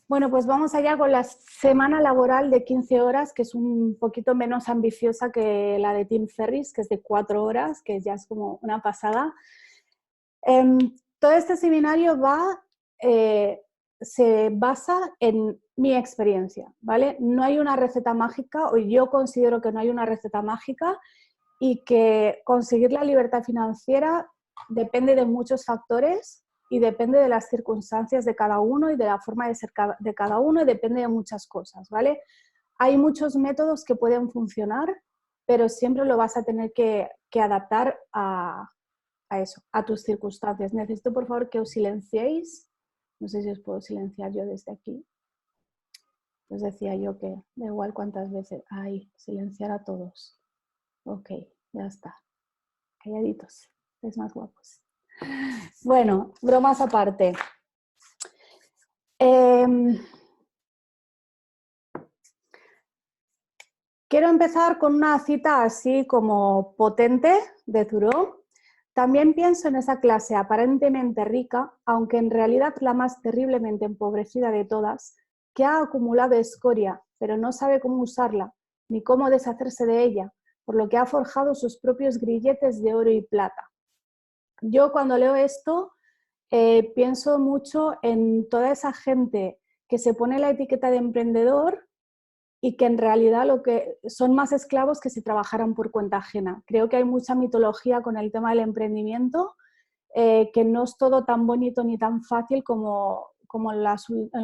Bueno, pues vamos allá con la semana laboral de 15 horas, que es un poquito menos ambiciosa que la de Tim Ferriss, que es de 4 horas, que ya es como una pasada. Todo este seminario se basa en mi experiencia, ¿vale? No hay una receta mágica, o yo considero que no hay una receta mágica, y que conseguir la libertad financiera depende de muchos factores y depende de las circunstancias de cada uno y de la forma de ser de cada uno, y depende de muchas cosas, ¿vale? Hay muchos métodos que pueden funcionar, pero siempre lo vas a tener que adaptar a eso, a tus circunstancias. Necesito, por favor, que os silenciéis. No sé si os puedo silenciar yo desde aquí. Os decía yo que da igual cuántas veces. Ahí, silenciar a todos. Ok, ya está. Calladitos, es más guapos. Bueno, bromas aparte. Quiero empezar con una cita así como potente de Thoreau. También pienso en esa clase aparentemente rica, aunque en realidad la más terriblemente empobrecida de todas, que ha acumulado escoria, pero no sabe cómo usarla, ni cómo deshacerse de ella, por lo que ha forjado sus propios grilletes de oro y plata. Yo cuando leo esto pienso mucho en toda esa gente que se pone la etiqueta de emprendedor y que en realidad lo que son más esclavos que si trabajaran por cuenta ajena. Creo que hay mucha mitología con el tema del emprendimiento, que no es todo tan bonito ni tan fácil como en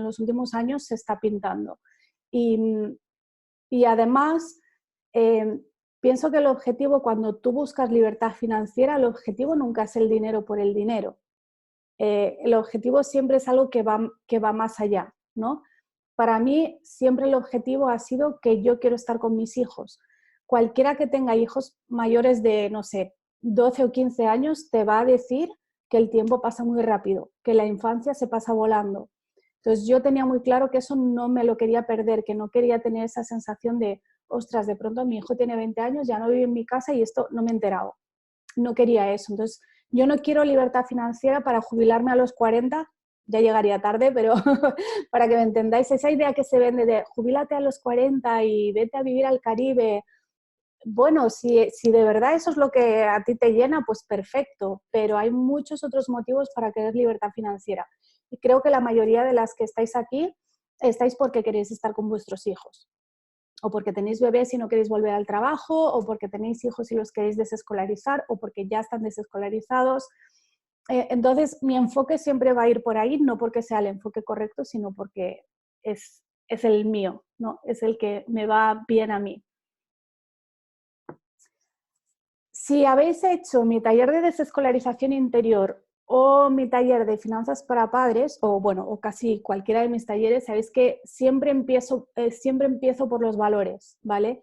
los últimos años se está pintando. Y además, eh, pienso que el objetivo, cuando tú buscas libertad financiera, el objetivo nunca es el dinero por el dinero. El objetivo siempre es algo que va más allá, ¿no? Para mí siempre el objetivo ha sido que yo quiero estar con mis hijos. Cualquiera que tenga hijos mayores de, no sé, 12 o 15 años te va a decir que el tiempo pasa muy rápido, que la infancia se pasa volando. Entonces yo tenía muy claro que eso no me lo quería perder, que no quería tener esa sensación de, ostras, de pronto mi hijo tiene 20 años, ya no vive en mi casa y esto no me he enterado. No quería eso. Entonces yo no quiero libertad financiera para jubilarme a los 40, ya llegaría tarde, pero para que me entendáis, esa idea que se vende de jubílate a los 40 y vete a vivir al Caribe, bueno, si de verdad eso es lo que a ti te llena, pues perfecto, pero hay muchos otros motivos para querer libertad financiera. Y creo que la mayoría de las que estáis aquí, estáis porque queréis estar con vuestros hijos, o porque tenéis bebés y no queréis volver al trabajo, o porque tenéis hijos y los queréis desescolarizar, o porque ya están desescolarizados. Entonces, mi enfoque siempre va a ir por ahí, no porque sea el enfoque correcto, sino porque es el mío, ¿no? Es el que me va bien a mí. Si habéis hecho mi taller de desescolarización interior o mi taller de finanzas para padres, o bueno, o casi cualquiera de mis talleres, sabéis que siempre empiezo por los valores, ¿vale?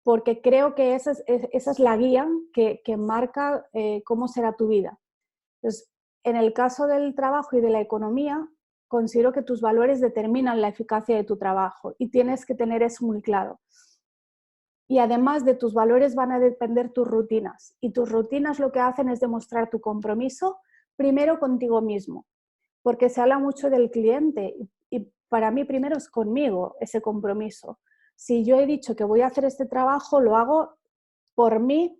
Porque creo que esa es la guía que marca cómo será tu vida. Entonces, en el caso del trabajo y de la economía, considero que tus valores determinan la eficacia de tu trabajo y tienes que tener eso muy claro. Y además de tus valores van a depender tus rutinas. Y tus rutinas lo que hacen es demostrar tu compromiso primero contigo mismo, porque se habla mucho del cliente y para mí primero es conmigo ese compromiso. Si yo he dicho que voy a hacer este trabajo, lo hago por mí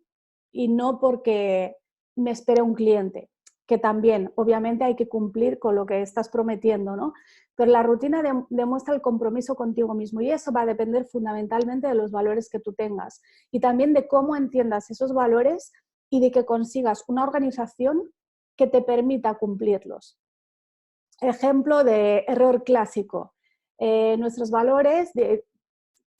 y no porque me espere un cliente, que también obviamente hay que cumplir con lo que estás prometiendo, ¿no? Pero la rutina demuestra el compromiso contigo mismo y eso va a depender fundamentalmente de los valores que tú tengas y también de cómo entiendas esos valores y de que consigas una organización que te permita cumplirlos. Ejemplo de error clásico. Nuestros valores,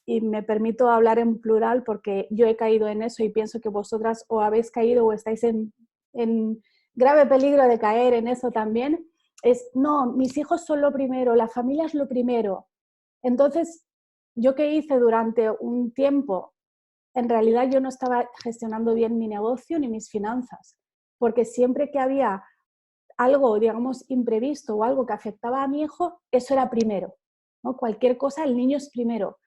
y me permito hablar en plural porque yo he caído en eso y pienso que vosotras o habéis caído o estáis en grave peligro de caer en eso también, es, no, mis hijos son lo primero, la familia es lo primero. Entonces, ¿yo qué hice durante un tiempo? En realidad yo no estaba gestionando bien mi negocio ni mis finanzas, porque siempre que había algo, digamos, imprevisto o algo que afectaba a mi hijo, eso era primero, ¿no? Cualquier cosa, el niño es primero.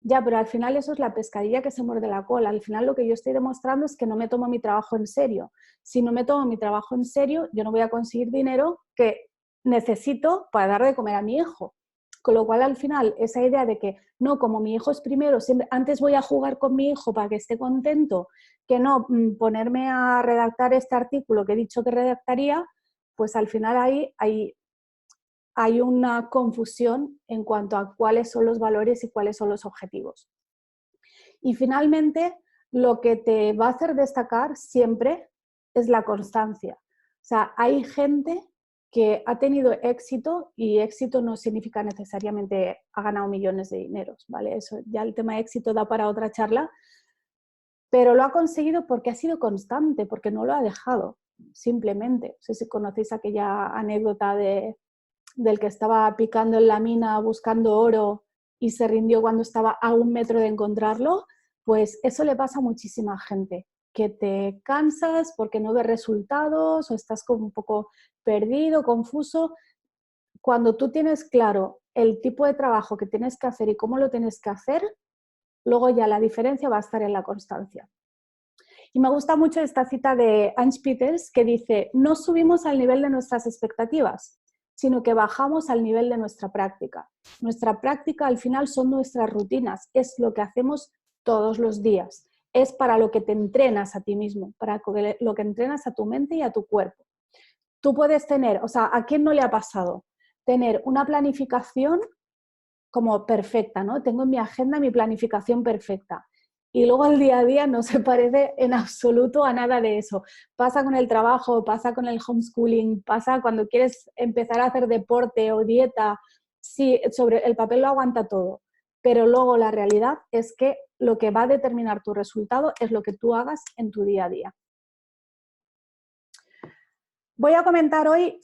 Ya, pero al final eso es la pescadilla que se muerde la cola. Al final lo que yo estoy demostrando es que no me tomo mi trabajo en serio. Si no me tomo mi trabajo en serio, yo no voy a conseguir dinero que necesito para dar de comer a mi hijo. Con lo cual, al final, esa idea de que no, como mi hijo es primero, siempre, antes voy a jugar con mi hijo para que esté contento, que no ponerme a redactar este artículo que he dicho que redactaría, pues al final hay una confusión en cuanto a cuáles son los valores y cuáles son los objetivos. Y finalmente, lo que te va a hacer destacar siempre es la constancia. O sea, hay gente que ha tenido éxito, y éxito no significa necesariamente ha ganado millones de dineros, ¿vale? Eso, ya el tema de éxito da para otra charla, pero lo ha conseguido porque ha sido constante, porque no lo ha dejado, simplemente. No sé si conocéis aquella anécdota del que estaba picando en la mina buscando oro y se rindió cuando estaba a 1 metro de encontrarlo. Pues eso le pasa a muchísima gente, que te cansas porque no ves resultados o estás como un poco perdido, confuso. Cuando tú tienes claro el tipo de trabajo que tienes que hacer y cómo lo tienes que hacer, luego ya la diferencia va a estar en la constancia. Y me gusta mucho esta cita de Hans Peters que dice: no subimos al nivel de nuestras expectativas, sino que bajamos al nivel de nuestra práctica. Nuestra práctica al final son nuestras rutinas, es lo que hacemos todos los días, es para lo que te entrenas a ti mismo, para lo que entrenas a tu mente y a tu cuerpo. Tú puedes tener, o sea, ¿a quién no le ha pasado? Tener una planificación como perfecta, ¿no? Tengo en mi agenda mi planificación perfecta. Y luego el día a día no se parece en absoluto a nada de eso. Pasa con el trabajo, pasa con el homeschooling, pasa cuando quieres empezar a hacer deporte o dieta. Sí, sobre el papel lo aguanta todo, pero luego la realidad es que lo que va a determinar tu resultado es lo que tú hagas en tu día a día. Voy a comentar hoy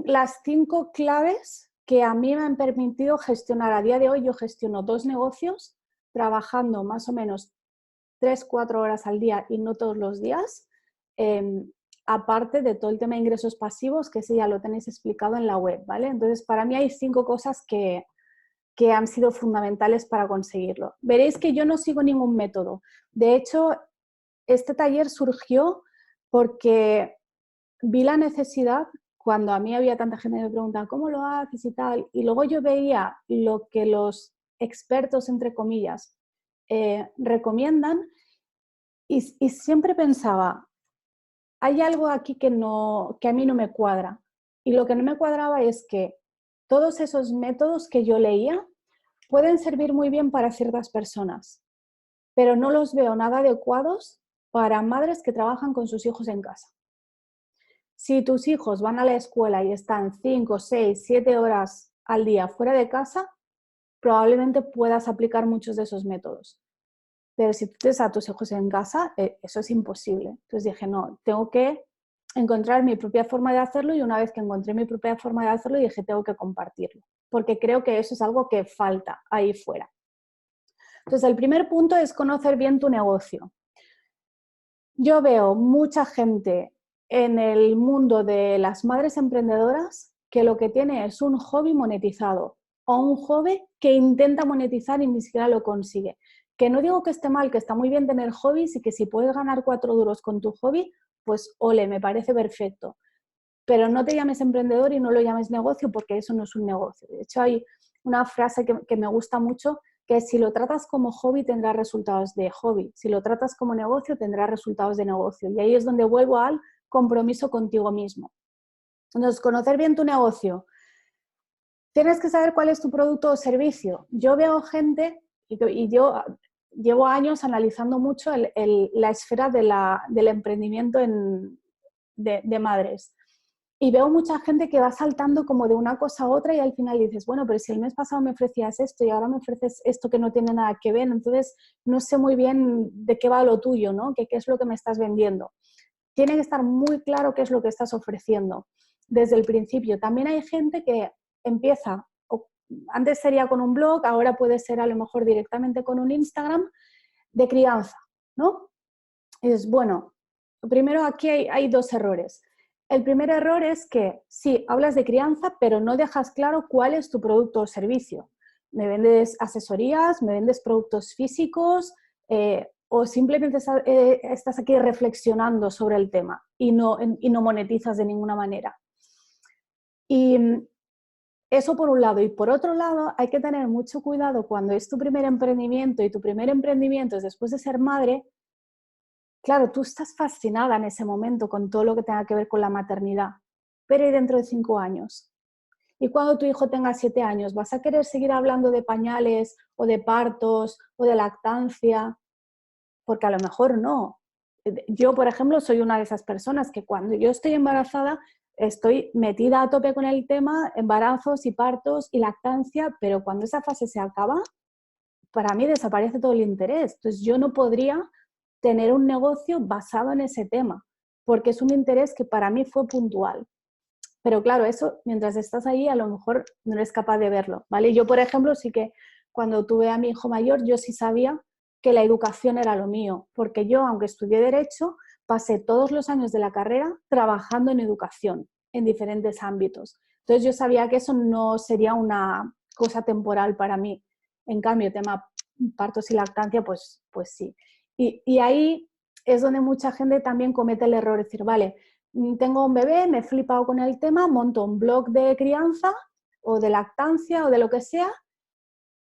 las 5 claves que a mí me han permitido gestionar. A día de hoy yo gestiono 2 negocios, trabajando más o menos 3-4 horas al día y no todos los días, aparte de todo el tema de ingresos pasivos, que ese ya lo tenéis explicado en la web, ¿vale? Entonces, para mí hay 5 cosas que han sido fundamentales para conseguirlo. Veréis que yo no sigo ningún método. De hecho, este taller surgió porque vi la necesidad, cuando a mí había tanta gente que me preguntaba ¿cómo lo haces y tal? Y luego yo veía lo que los expertos, entre comillas, recomiendan y siempre pensaba, hay algo aquí que a mí no me cuadra. Y lo que no me cuadraba es que todos esos métodos que yo leía pueden servir muy bien para ciertas personas, pero no los veo nada adecuados para madres que trabajan con sus hijos en casa. Si tus hijos van a la escuela y están 5, 6, 7 horas al día fuera de casa, probablemente puedas aplicar muchos de esos métodos. Pero si tú tienes a tus hijos en casa, eso es imposible. Entonces dije, no, tengo que encontrar mi propia forma de hacerlo, y una vez que encontré mi propia forma de hacerlo, dije, tengo que compartirlo, porque creo que eso es algo que falta ahí fuera. Entonces, el primer punto es conocer bien tu negocio. Yo veo mucha gente en el mundo de las madres emprendedoras que lo que tiene es un hobby monetizado o un hobby que intenta monetizar y ni siquiera lo consigue. Que no digo que esté mal, que está muy bien tener hobbies y que si puedes ganar 4 duros con tu hobby, pues ole, me parece perfecto. Pero no te llames emprendedor y no lo llames negocio, porque eso no es un negocio. De hecho, hay una frase que me gusta mucho, que es: si lo tratas como hobby tendrás resultados de hobby, si lo tratas como negocio tendrás resultados de negocio. Y ahí es donde vuelvo al compromiso contigo mismo. Entonces, conocer bien tu negocio. Tienes que saber cuál es tu producto o servicio. Yo veo gente, y yo llevo años analizando mucho la esfera del emprendimiento de madres. Y veo mucha gente que va saltando como de una cosa a otra, y al final dices, bueno, pero si el mes pasado me ofrecías esto y ahora me ofreces esto que no tiene nada que ver, entonces no sé muy bien de qué va lo tuyo, ¿no? ¿Qué es lo que me estás vendiendo? Tiene que estar muy claro qué es lo que estás ofreciendo desde el principio. También hay gente que empieza, antes sería con un blog, ahora puede ser a lo mejor directamente con un Instagram de crianza, ¿no? Y dices, bueno, primero aquí hay 2 errores. El primer error es que sí, hablas de crianza, pero no dejas claro cuál es tu producto o servicio. Me vendes asesorías, me vendes productos físicos, o simplemente estás aquí reflexionando sobre el tema y no monetizas de ninguna manera. Y eso por un lado. Y por otro lado, hay que tener mucho cuidado cuando es tu primer emprendimiento y tu primer emprendimiento es después de ser madre. Claro, tú estás fascinada en ese momento con todo lo que tenga que ver con la maternidad, pero ¿y dentro de 5 años? Y cuando tu hijo tenga 7 años, ¿vas a querer seguir hablando de pañales o de partos o de lactancia? Porque a lo mejor no. Yo, por ejemplo, soy una de esas personas que cuando yo estoy embarazada estoy metida a tope con el tema embarazos y partos y lactancia, pero cuando esa fase se acaba, para mí desaparece todo el interés. Entonces yo no podría tener un negocio basado en ese tema, porque es un interés que para mí fue puntual. Pero claro, eso mientras estás ahí a lo mejor no eres capaz de verlo, ¿vale? Yo, por ejemplo, sí que cuando tuve a mi hijo mayor, yo sí sabía que la educación era lo mío, porque yo, aunque estudié Derecho, pasé todos los años de la carrera trabajando en educación, en diferentes ámbitos. Entonces yo sabía que eso no sería una cosa temporal para mí. En cambio, tema partos y lactancia, pues sí. Y ahí es donde mucha gente también comete el error de decir, vale, tengo un bebé, me he flipado con el tema, monto un blog de crianza o de lactancia o de lo que sea,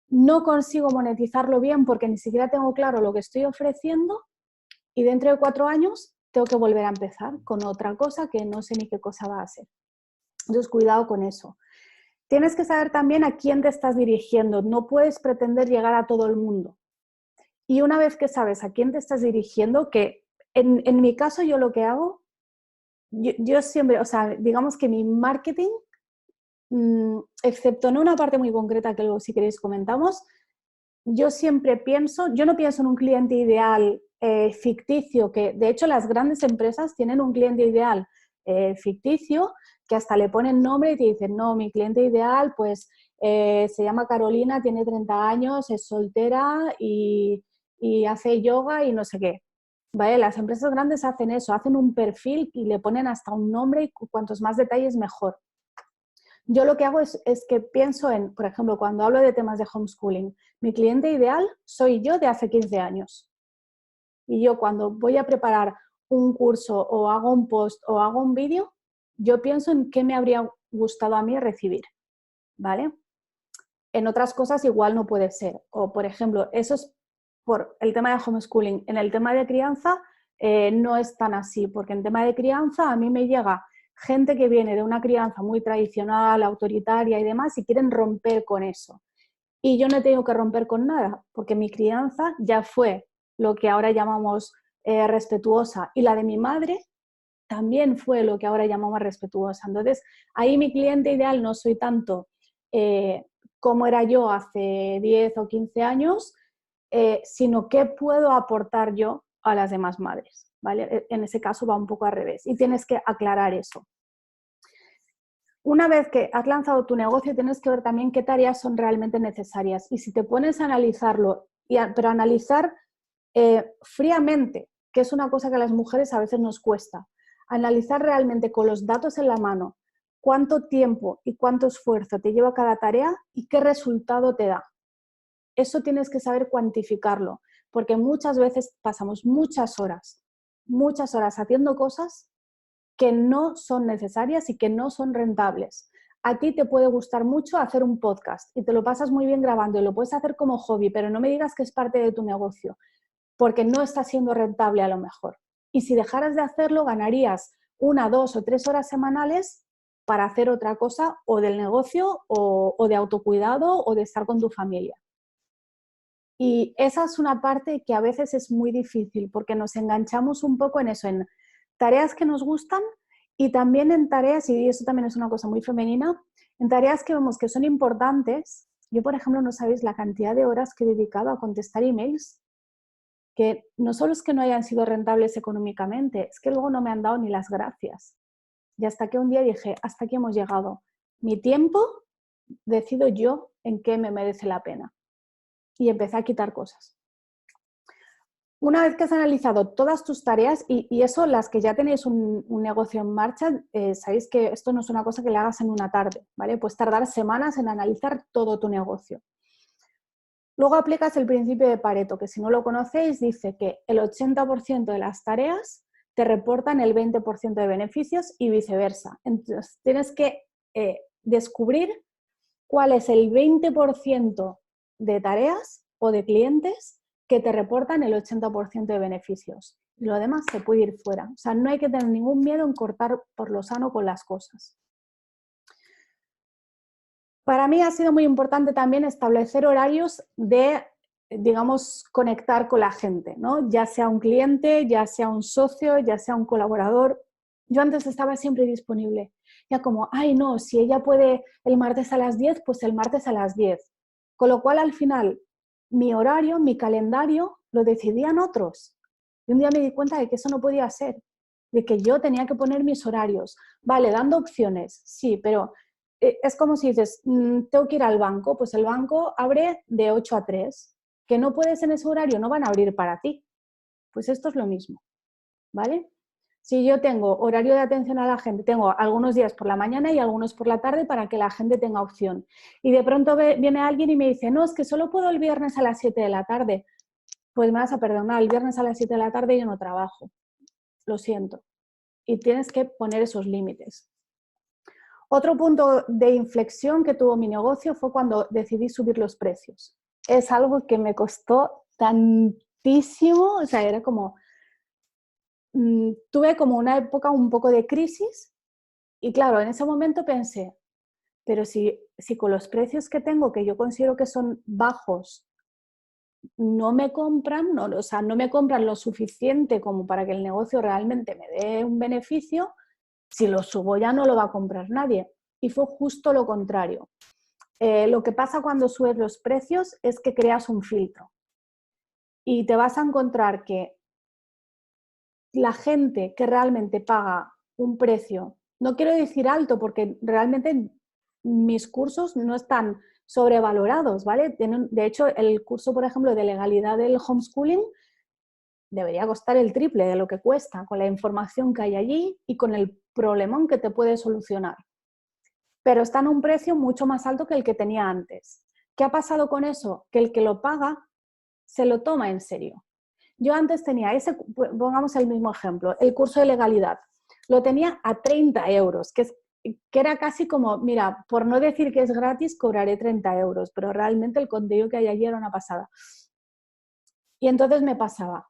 no consigo monetizarlo bien porque ni siquiera tengo claro lo que estoy ofreciendo y dentro de 4 años tengo que volver a empezar con otra cosa que no sé ni qué cosa va a ser. Entonces, cuidado con eso. Tienes que saber también a quién te estás dirigiendo. No puedes pretender llegar a todo el mundo. Y una vez que sabes a quién te estás dirigiendo, que en mi caso yo lo que hago, yo siempre, o sea, digamos que mi marketing, excepto en una parte muy concreta que luego si queréis comentamos, yo siempre pienso, yo no pienso en un cliente ideal ficticio, que de hecho las grandes empresas tienen un cliente ideal ficticio que hasta le ponen nombre y te dicen, no, mi cliente ideal pues se llama Carolina, tiene 30 años, es soltera y hace yoga y no sé qué. ¿Vale? Las empresas grandes hacen eso, hacen un perfil y le ponen hasta un nombre y cuantos más detalles mejor. Yo lo que hago es que pienso en, por ejemplo, cuando hablo de temas de homeschooling, mi cliente ideal soy yo de hace 15 años. Y yo cuando voy a preparar un curso o hago un post o hago un vídeo, yo pienso en qué me habría gustado a mí recibir, ¿vale? En otras cosas igual no puede ser. O, por ejemplo, eso es por el tema de homeschooling. En el tema de crianza no es tan así, porque en tema de crianza a mí me llega gente que viene de una crianza muy tradicional, autoritaria y demás, y quieren romper con eso. Y yo no he tenido que romper con nada, porque mi crianza ya fue lo que ahora llamamos respetuosa, y la de mi madre también fue lo que ahora llamamos respetuosa. Entonces, ahí mi cliente ideal no soy tanto eh, como era yo hace 10 o 15 años, sino qué puedo aportar yo a las demás madres, ¿vale? En ese caso va un poco al revés y tienes que aclarar eso. Una vez que has lanzado tu negocio, tienes que ver también qué tareas son realmente necesarias. Y si te pones a analizarlo, pero analizar fríamente, que es una cosa que a las mujeres a veces nos cuesta, analizar realmente con los datos en la mano cuánto tiempo y cuánto esfuerzo te lleva cada tarea y qué resultado te da. Eso tienes que saber cuantificarlo, porque muchas veces pasamos muchas horas haciendo cosas que no son necesarias y que no son rentables. A ti te puede gustar mucho hacer un podcast y te lo pasas muy bien grabando y lo puedes hacer como hobby, pero no me digas que es parte de tu negocio, porque no está siendo rentable a lo mejor. Y si dejaras de hacerlo, ganarías 1, 2 o 3 horas semanales para hacer otra cosa o del negocio o de autocuidado o de estar con tu familia. Y esa es una parte que a veces es muy difícil porque nos enganchamos un poco en eso, en tareas que nos gustan y también en tareas, y eso también es una cosa muy femenina, en tareas que vemos que son importantes. Yo, por ejemplo, no sabéis la cantidad de horas que he dedicado a contestar emails que no solo es que no hayan sido rentables económicamente, es que luego no me han dado ni las gracias. Y hasta que un día dije, hasta aquí hemos llegado. Mi tiempo decido yo en qué me merece la pena. Y empecé a quitar cosas. Una vez que has analizado todas tus tareas, y eso, las que ya tenéis un negocio en marcha, sabéis que esto no es una cosa que le hagas en una tarde, ¿vale? Puedes tardar semanas en analizar todo tu negocio. Luego aplicas el principio de Pareto, que si no lo conocéis, dice que el 80% de las tareas te reportan el 20% de beneficios y viceversa. Entonces, tienes que descubrir cuál es el 20% de tareas o de clientes que te reportan el 80% de beneficios. Y lo demás se puede ir fuera. O sea, no hay que tener ningún miedo en cortar por lo sano con las cosas. Para mí ha sido muy importante también establecer horarios de, digamos, conectar con la gente, ¿no? Ya sea un cliente, ya sea un socio, ya sea un colaborador. Yo antes estaba siempre disponible. Ya como, ay no, si ella puede el martes a las 10, pues el martes a las 10. Con lo cual al final mi horario, mi calendario lo decidían otros. Y un día me di cuenta de que eso no podía ser, de que yo tenía que poner mis horarios. Vale, dando opciones, sí, pero es como si dices, tengo que ir al banco, pues el banco abre de 8 a 3. Que no puedes en ese horario, no van a abrir para ti. Pues esto es lo mismo, ¿vale? Si yo tengo horario de atención a la gente, tengo algunos días por la mañana y algunos por la tarde para que la gente tenga opción. Y de pronto viene alguien y me dice, no, es que solo puedo el viernes a las 7 de la tarde. Pues me vas a perdonar, el viernes a las 7 de la tarde yo no trabajo. Lo siento. Y tienes que poner esos límites. Otro punto de inflexión que tuvo mi negocio fue cuando decidí subir los precios. Es algo que me costó tantísimo, o sea, era como, tuve como una época un poco de crisis y claro, en ese momento pensé, pero si con los precios que tengo, que yo considero que son bajos, no me compran, no, o sea, no me compran lo suficiente como para que el negocio realmente me dé un beneficio, si lo subo ya no lo va a comprar nadie. Y fue justo lo contrario. Lo que pasa cuando subes los precios es que creas un filtro y te vas a encontrar que la gente que realmente paga un precio, no quiero decir alto porque realmente mis cursos no están sobrevalorados, ¿vale? De hecho, el curso, por ejemplo, de legalidad del homeschooling debería costar el triple de lo que cuesta con la información que hay allí y con el problemón que te puede solucionar. Pero está en un precio mucho más alto que el que tenía antes. ¿Qué ha pasado con eso? Que el que lo paga se lo toma en serio. Yo antes tenía pongamos el mismo ejemplo, el curso de legalidad. Lo tenía a 30 euros, que era casi como, mira, por no decir que es gratis, cobraré 30 euros, pero realmente el contenido que hay allí era una pasada. Y entonces me pasaba.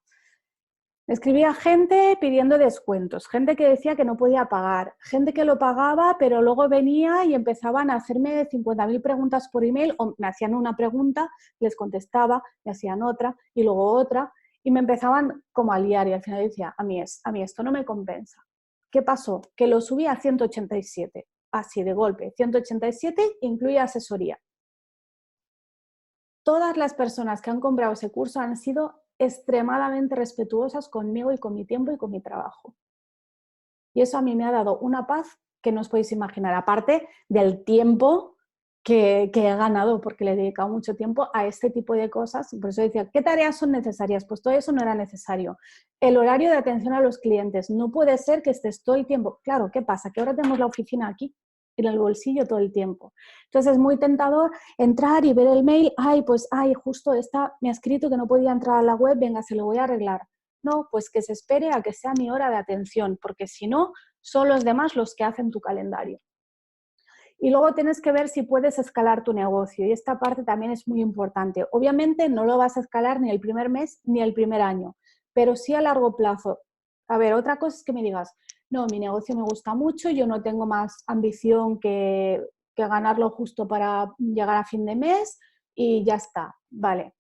Me escribía gente pidiendo descuentos, gente que decía que no podía pagar, gente que lo pagaba, pero luego venía y empezaban a hacerme 50.000 preguntas por email, o me hacían una pregunta, les contestaba, me hacían otra y luego otra, y me empezaban como a liar y al final decía, a mí esto no me compensa. ¿Qué pasó? Que lo subí a 187, así de golpe. 187 incluye asesoría. Todas las personas que han comprado ese curso han sido extremadamente respetuosas conmigo y con mi tiempo y con mi trabajo. Y eso a mí me ha dado una paz que no os podéis imaginar, aparte del tiempo que he ganado, porque le he dedicado mucho tiempo a este tipo de cosas. Por eso decía, ¿qué tareas son necesarias? Pues todo eso no era necesario. El horario de atención a los clientes. No puede ser que estés todo el tiempo. Claro, ¿qué pasa? Que ahora tenemos la oficina aquí, en el bolsillo todo el tiempo. Entonces es muy tentador entrar y ver el mail. Justo esta me ha escrito que no podía entrar a la web, venga, se lo voy a arreglar. No, pues que se espere a que sea mi hora de atención, porque si no, son los demás los que hacen tu calendario. Y luego tienes que ver si puedes escalar tu negocio y esta parte también es muy importante. Obviamente no lo vas a escalar ni el primer mes ni el primer año, pero sí a largo plazo. A ver, otra cosa es que me digas, no, mi negocio me gusta mucho, yo no tengo más ambición que ganarlo justo para llegar a fin de mes y ya está, vale.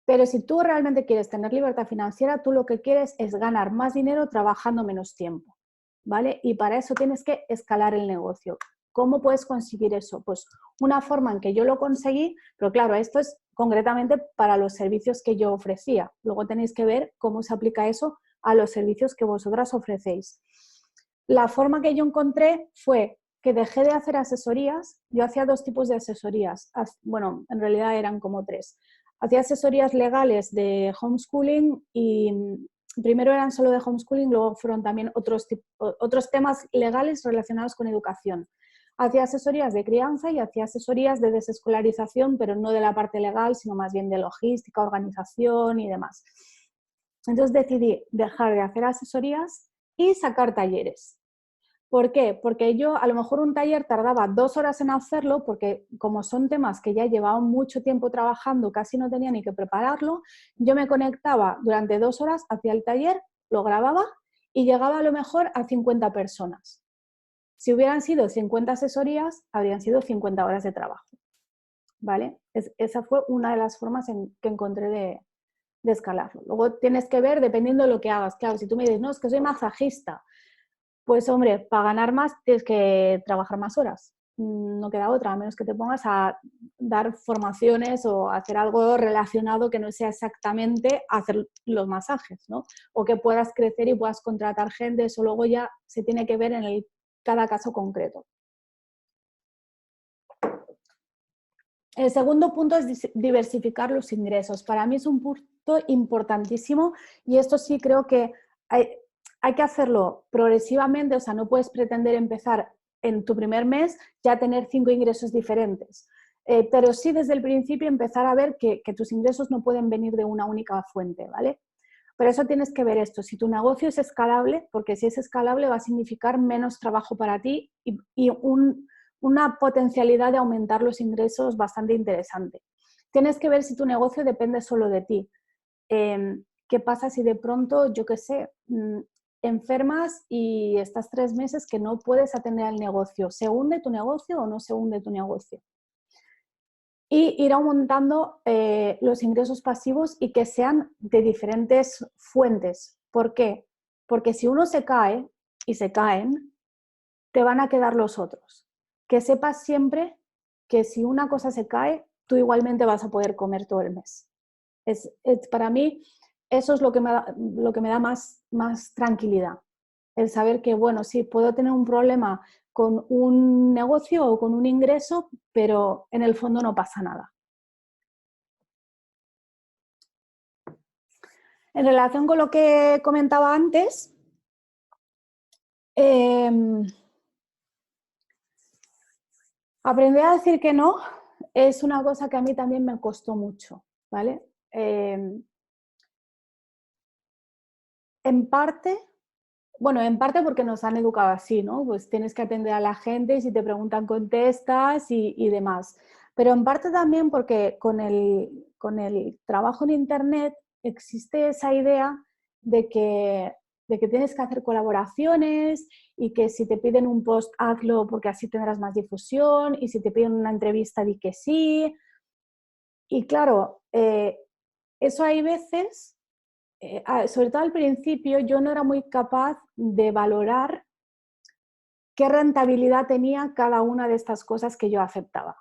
Pero si tú realmente quieres tener libertad financiera, tú lo que quieres es ganar más dinero trabajando menos tiempo, ¿vale? Y para eso tienes que escalar el negocio. ¿Cómo puedes conseguir eso? Pues una forma en que yo lo conseguí, pero claro, esto es concretamente para los servicios que yo ofrecía. Luego tenéis que ver cómo se aplica eso a los servicios que vosotras ofrecéis. La forma que yo encontré fue que dejé de hacer asesorías. Yo hacía dos tipos de asesorías. Bueno, en realidad eran como tres. Hacía asesorías legales de homeschooling y primero eran solo de homeschooling, luego fueron también otros temas legales relacionados con educación. Hacía asesorías de crianza y hacía asesorías de desescolarización, pero no de la parte legal, sino más bien de logística, organización y demás. Entonces decidí dejar de hacer asesorías y sacar talleres. ¿Por qué? Porque yo a lo mejor un taller tardaba 2 horas en hacerlo porque como son temas que ya llevaba mucho tiempo trabajando, casi no tenía ni que prepararlo, yo me conectaba durante 2 horas, hacía el taller, lo grababa y llegaba a lo mejor a 50 personas. Si hubieran sido 50 asesorías, habrían sido 50 horas de trabajo, ¿vale? Esa fue una de las formas que encontré de escalarlo. Luego tienes que ver, dependiendo de lo que hagas. Claro, si tú me dices, no, es que soy masajista, pues hombre, para ganar más tienes que trabajar más horas. No queda otra, a menos que te pongas a dar formaciones o hacer algo relacionado que no sea exactamente hacer los masajes, ¿no? O que puedas crecer y puedas contratar gente, eso luego ya se tiene que ver en cada caso concreto. El segundo punto es diversificar los ingresos. Para mí es un punto importantísimo y esto sí creo que hay que hacerlo progresivamente, o sea, no puedes pretender empezar en tu primer mes ya tener 5 ingresos diferentes, pero sí desde el principio empezar a ver que tus ingresos no pueden venir de una única fuente, ¿vale? Por eso tienes que ver esto, si tu negocio es escalable, porque si es escalable va a significar menos trabajo para ti y una potencialidad de aumentar los ingresos bastante interesante. Tienes que ver si tu negocio depende solo de ti. ¿Qué pasa si de pronto, yo qué sé, enfermas y estás 3 meses que no puedes atender al negocio? ¿Se hunde tu negocio o no se hunde tu negocio? Y ir aumentando los ingresos pasivos y que sean de diferentes fuentes. ¿Por qué? Porque si uno se cae y se caen, te van a quedar los otros. Que sepas siempre que si una cosa se cae, tú igualmente vas a poder comer todo el mes. Para mí, eso es lo que me da más tranquilidad. El saber que, bueno, sí, puedo tener un problema con un negocio o con un ingreso, pero en el fondo no pasa nada. En relación con lo que comentaba antes, aprender a decir que no es una cosa que a mí también me costó mucho, ¿vale? En parte, bueno, en parte porque nos han educado así, ¿no? Pues tienes que atender a la gente y si te preguntan contestas y demás. Pero en parte también porque con el trabajo en Internet existe esa idea de que tienes que hacer colaboraciones y que si te piden un post, hazlo porque así tendrás más difusión y si te piden una entrevista, di que sí. Y claro, eso hay veces sobre todo al principio, yo no era muy capaz de valorar qué rentabilidad tenía cada una de estas cosas que yo aceptaba,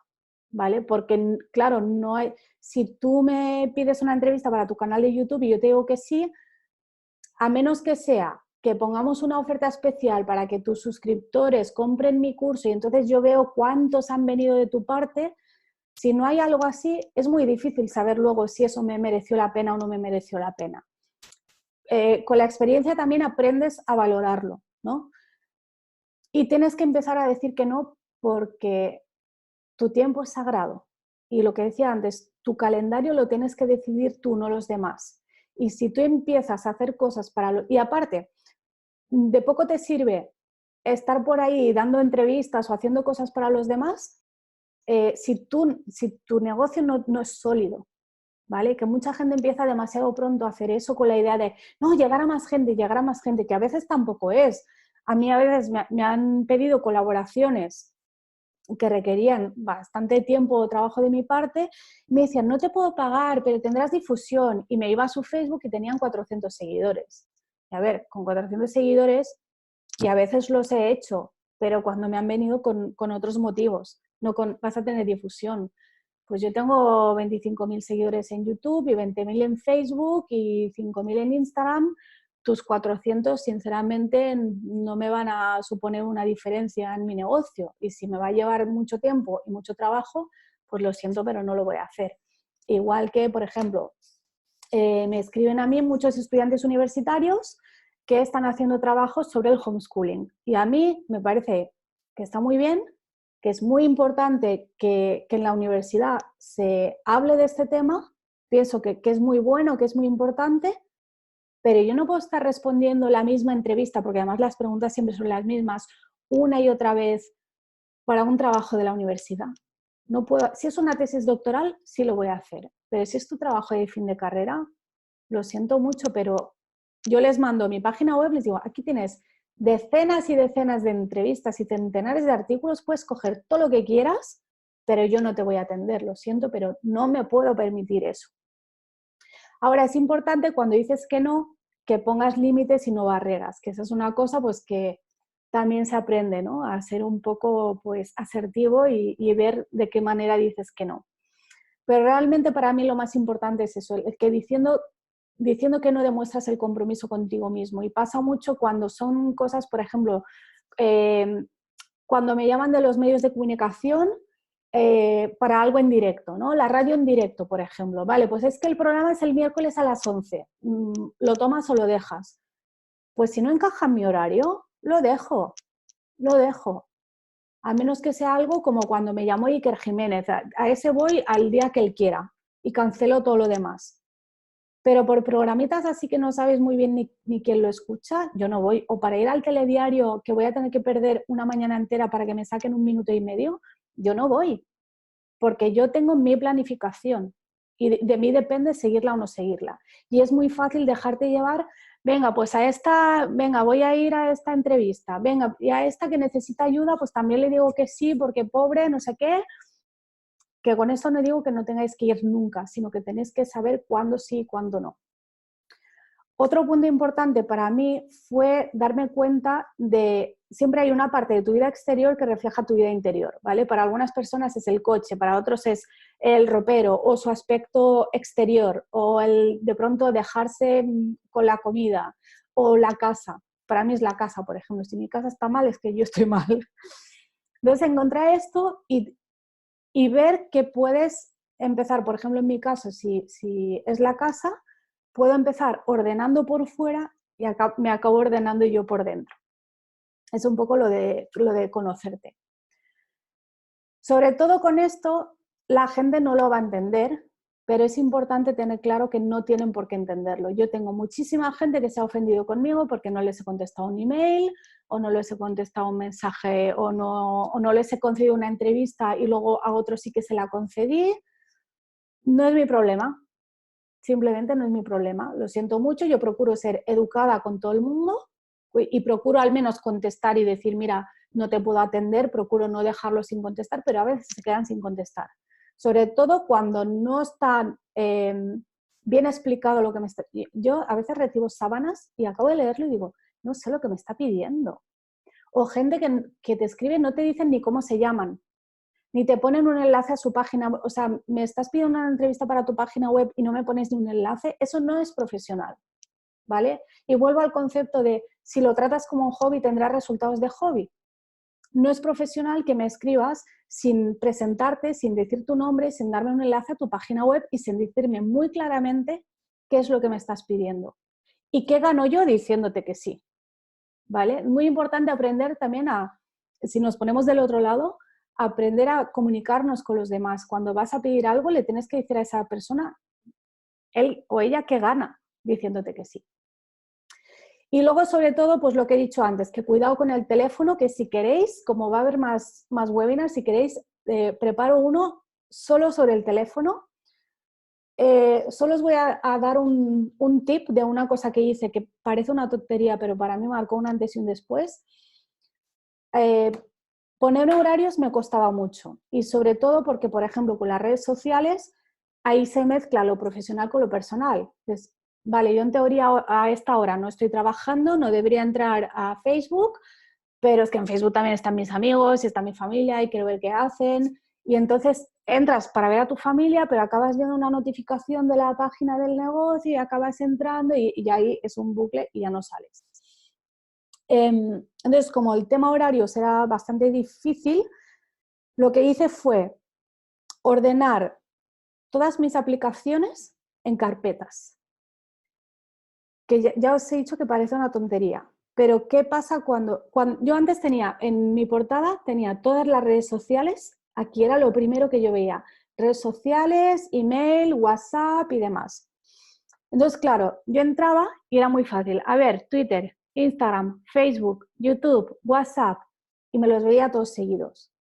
¿vale? Porque, claro, no hay, si tú me pides una entrevista para tu canal de YouTube y yo te digo que sí, a menos que sea que pongamos una oferta especial para que tus suscriptores compren mi curso y entonces yo veo cuántos han venido de tu parte, si no hay algo así, es muy difícil saber luego si eso me mereció la pena o no me mereció la pena. Con la experiencia también aprendes a valorarlo, ¿no? Y tienes que empezar a decir que no porque tu tiempo es sagrado. Y lo que decía antes, tu calendario lo tienes que decidir tú, no los demás. Y si tú empiezas a hacer cosas y aparte, de poco te sirve estar por ahí dando entrevistas o haciendo cosas para los demás si tu negocio no es sólido. ¿Vale? Que mucha gente empieza demasiado pronto a hacer eso con la idea de, no, llegar a más gente, que a veces tampoco es. A mí a veces me han pedido colaboraciones que requerían bastante tiempo o trabajo de mi parte, y me decían, no te puedo pagar, pero tendrás difusión. Y me iba a su Facebook y tenían 400 seguidores. Y a ver, con 400 seguidores, y a veces los he hecho, pero cuando me han venido con otros motivos, no vas a tener difusión. Pues yo tengo 25.000 seguidores en YouTube y 20.000 en Facebook y 5.000 en Instagram. Tus 400, sinceramente, no me van a suponer una diferencia en mi negocio. Y si me va a llevar mucho tiempo y mucho trabajo, pues lo siento, pero no lo voy a hacer. Igual que, por ejemplo, me escriben a mí muchos estudiantes universitarios que están haciendo trabajos sobre el homeschooling. Y a mí me parece que está muy bien, que es muy importante que en la universidad se hable de este tema. Pienso que es muy bueno, que es muy importante, pero yo no puedo estar respondiendo la misma entrevista, porque además las preguntas siempre son las mismas, una y otra vez para un trabajo de la universidad. No puedo, si es una tesis doctoral, sí lo voy a hacer, pero si es tu trabajo de fin de carrera, lo siento mucho, pero yo les mando mi página web, les digo, aquí tienes decenas y decenas de entrevistas y centenares de artículos, puedes coger todo lo que quieras, pero yo no te voy a atender, lo siento, pero no me puedo permitir eso. Ahora, es importante cuando dices que no, que pongas límites y no barreras, que esa es una cosa pues que también se aprende, ¿no? A ser un poco pues asertivo y ver de qué manera dices que no. Pero realmente para mí lo más importante es eso, el que diciendo que no demuestras el compromiso contigo mismo. Y pasa mucho cuando son cosas, por ejemplo, cuando me llaman de los medios de comunicación para algo en directo, ¿no? La radio en directo, por ejemplo. Vale, pues es que el programa es el miércoles a las 11. ¿Lo tomas o lo dejas? Pues si no encaja en mi horario, lo dejo, lo dejo. A menos que sea algo como cuando me llamó Iker Jiménez. A ese voy al día que él quiera y cancelo todo lo demás. Pero por programitas así que no sabes muy bien ni quién lo escucha, yo no voy. O para ir al telediario, que voy a tener que perder una mañana entera para que me saquen 1 minuto y medio, yo no voy. Porque yo tengo mi planificación y de mí depende seguirla o no seguirla. Y es muy fácil dejarte llevar, venga, pues venga, voy a ir a esta entrevista, venga, y a esta que necesita ayuda, pues también le digo que sí, porque pobre, no sé qué, que con eso no digo que no tengáis que ir nunca, sino que tenéis que saber cuándo sí y cuándo no. Otro punto importante para mí fue darme cuenta de, siempre hay una parte de tu vida exterior que refleja tu vida interior, ¿vale? Para algunas personas es el coche, para otros es el ropero o su aspecto exterior o el de pronto dejarse con la comida o la casa. Para mí es la casa, por ejemplo. Si mi casa está mal, es que yo estoy mal. Entonces, encontrar esto y ver que puedes empezar, por ejemplo, en mi caso, si es la casa, puedo empezar ordenando por fuera y me acabo ordenando yo por dentro. Es un poco lo de conocerte. Sobre todo con esto, la gente no lo va a entender, pero es importante tener claro que no tienen por qué entenderlo. Yo tengo muchísima gente que se ha ofendido conmigo porque no les he contestado un email o no les he contestado un mensaje o no les he concedido una entrevista y luego a otros sí que se la concedí. No es mi problema. Simplemente no es mi problema. Lo siento mucho, yo procuro ser educada con todo el mundo y procuro al menos contestar y decir, mira, no te puedo atender, procuro no dejarlo sin contestar, pero a veces se quedan sin contestar. Sobre todo cuando no está bien explicado lo que me está... Yo a veces recibo sábanas y acabo de leerlo y digo, no sé lo que me está pidiendo. O gente que te escribe, no te dicen ni cómo se llaman, ni te ponen un enlace a su página, o sea, me estás pidiendo una entrevista para tu página web y no me pones ni un enlace, eso no es profesional, ¿vale? Y vuelvo al concepto de, si lo tratas como un hobby, tendrás resultados de hobby. No es profesional que me escribas sin presentarte, sin decir tu nombre, sin darme un enlace a tu página web y sin decirme muy claramente qué es lo que me estás pidiendo. ¿Y qué gano yo diciéndote que sí? ¿Vale? Muy importante aprender también si nos ponemos del otro lado, aprender a comunicarnos con los demás. Cuando vas a pedir algo, le tienes que decir a esa persona, él o ella, qué gana diciéndote que sí. Y luego, sobre todo, pues lo que he dicho antes, que cuidado con el teléfono, que si queréis, como va a haber más webinars, si queréis, preparo uno solo sobre el teléfono. Solo os voy a dar un tip de una cosa que hice que parece una tontería, pero para mí marcó un antes y un después. Poner horarios me costaba mucho y sobre todo porque, por ejemplo, con las redes sociales ahí se mezcla lo profesional con lo personal. Entonces, vale, yo en teoría a esta hora no estoy trabajando, no debería entrar a Facebook, pero es que en Facebook también están mis amigos y está mi familia y quiero ver qué hacen. Y entonces entras para ver a tu familia, pero acabas viendo una notificación de la página del negocio y acabas entrando y ahí es un bucle y ya no sales. Entonces, como el tema horario será bastante difícil, lo que hice fue ordenar todas mis aplicaciones en carpetas. Que ya os he dicho que parece una tontería, pero ¿qué pasa cuando yo antes tenía, en mi portada, tenía todas las redes sociales, aquí era lo primero que yo veía, redes sociales, email, WhatsApp y demás. Entonces, claro, yo entraba y era muy fácil. A ver, Twitter, Instagram, Facebook, YouTube, WhatsApp. y me los veía todos seguidos.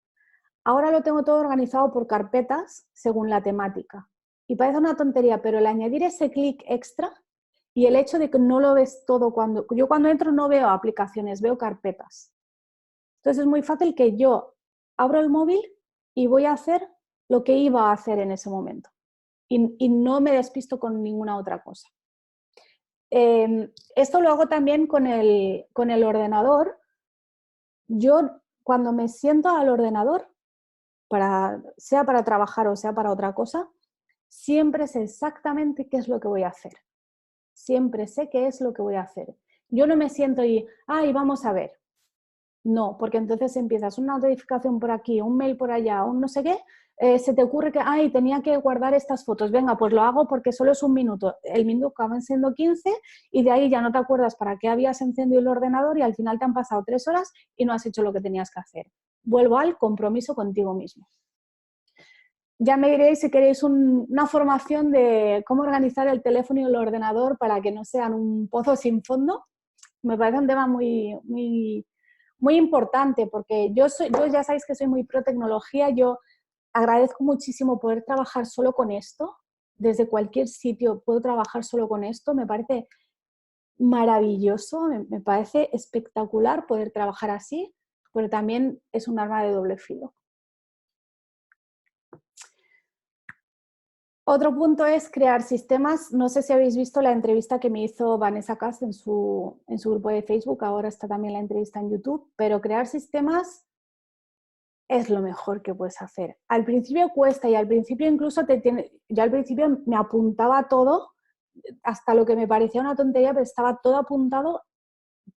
Ahora lo tengo todo organizado por carpetas según la temática. Y parece una tontería, pero el añadir ese clic extra y el hecho de que no lo ves todo cuando... Yo cuando entro no veo aplicaciones, veo carpetas. Entonces es muy fácil que yo abro el móvil y voy a hacer lo que iba a hacer en ese momento. Y no me despisto con ninguna otra cosa. Esto lo hago también con el ordenador. Yo cuando me siento al ordenador, sea para trabajar o sea para otra cosa, siempre sé exactamente qué es lo que voy a hacer. Siempre sé qué es lo que voy a hacer. Yo no me siento y, vamos a ver. No, porque entonces empiezas una notificación por aquí, un mail por allá, un no sé qué, se te ocurre que, tenía que guardar estas fotos, venga, pues lo hago porque solo es un minuto. El minuto acaban siendo 15 y de ahí ya no te acuerdas para qué habías encendido el ordenador y al final te han pasado 3 horas y no has hecho lo que tenías que hacer. Vuelvo al compromiso contigo mismo. Ya me diréis si queréis una formación de cómo organizar el teléfono y el ordenador para que no sean un pozo sin fondo. Me parece un tema muy, muy, muy importante porque yo ya sabéis que soy muy pro tecnología, yo agradezco muchísimo poder trabajar solo con esto, desde cualquier sitio puedo trabajar solo con esto, me parece maravilloso, me parece espectacular poder trabajar así, pero también es un arma de doble filo. Otro punto es crear sistemas. No sé si habéis visto la entrevista que me hizo Vanessa Cast en su grupo de Facebook, ahora está también la entrevista en YouTube, pero crear sistemas es lo mejor que puedes hacer. Al principio cuesta y al principio incluso yo al principio me apuntaba todo, hasta lo que me parecía una tontería, pero estaba todo apuntado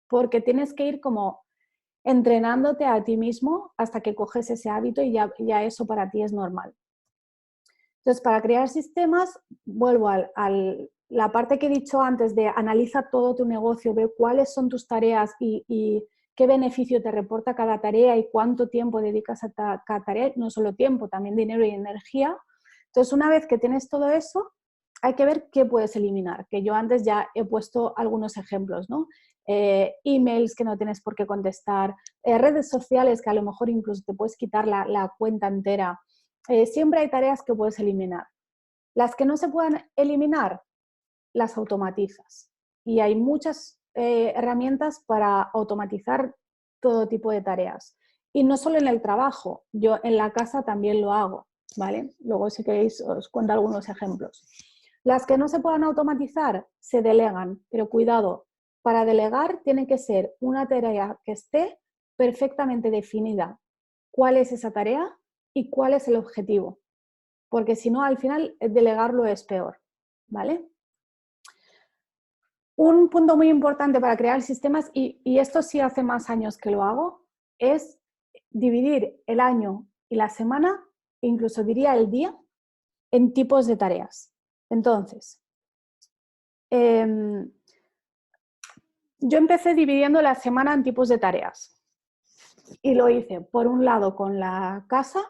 porque tienes que ir como entrenándote a ti mismo hasta que coges ese hábito y ya eso para ti es normal. Entonces, para crear sistemas, vuelvo a la parte que he dicho antes de analiza todo tu negocio, ve cuáles son tus tareas y qué beneficio te reporta cada tarea y cuánto tiempo dedicas a cada tarea, no solo tiempo, también dinero y energía. Entonces, una vez que tienes todo eso, hay que ver qué puedes eliminar, que yo antes ya he puesto algunos ejemplos, ¿no? Emails que no tienes por qué contestar, redes sociales que a lo mejor incluso te puedes quitar la cuenta entera. Siempre hay tareas que puedes eliminar. Las que no se puedan eliminar, las automatizas. Y hay muchas herramientas para automatizar todo tipo de tareas. Y no solo en el trabajo, yo en la casa también lo hago, ¿vale? Luego si queréis os cuento algunos ejemplos. Las que no se puedan automatizar, se delegan, pero cuidado, para delegar tiene que ser una tarea que esté perfectamente definida. ¿Cuál es esa tarea y cuál es el objetivo? Porque si no, al final delegarlo es peor, ¿vale? Un punto muy importante para crear sistemas, y esto sí hace más años que lo hago, es dividir el año y la semana, incluso diría el día, en tipos de tareas. Entonces, yo empecé dividiendo la semana en tipos de tareas y lo hice por un lado con la casa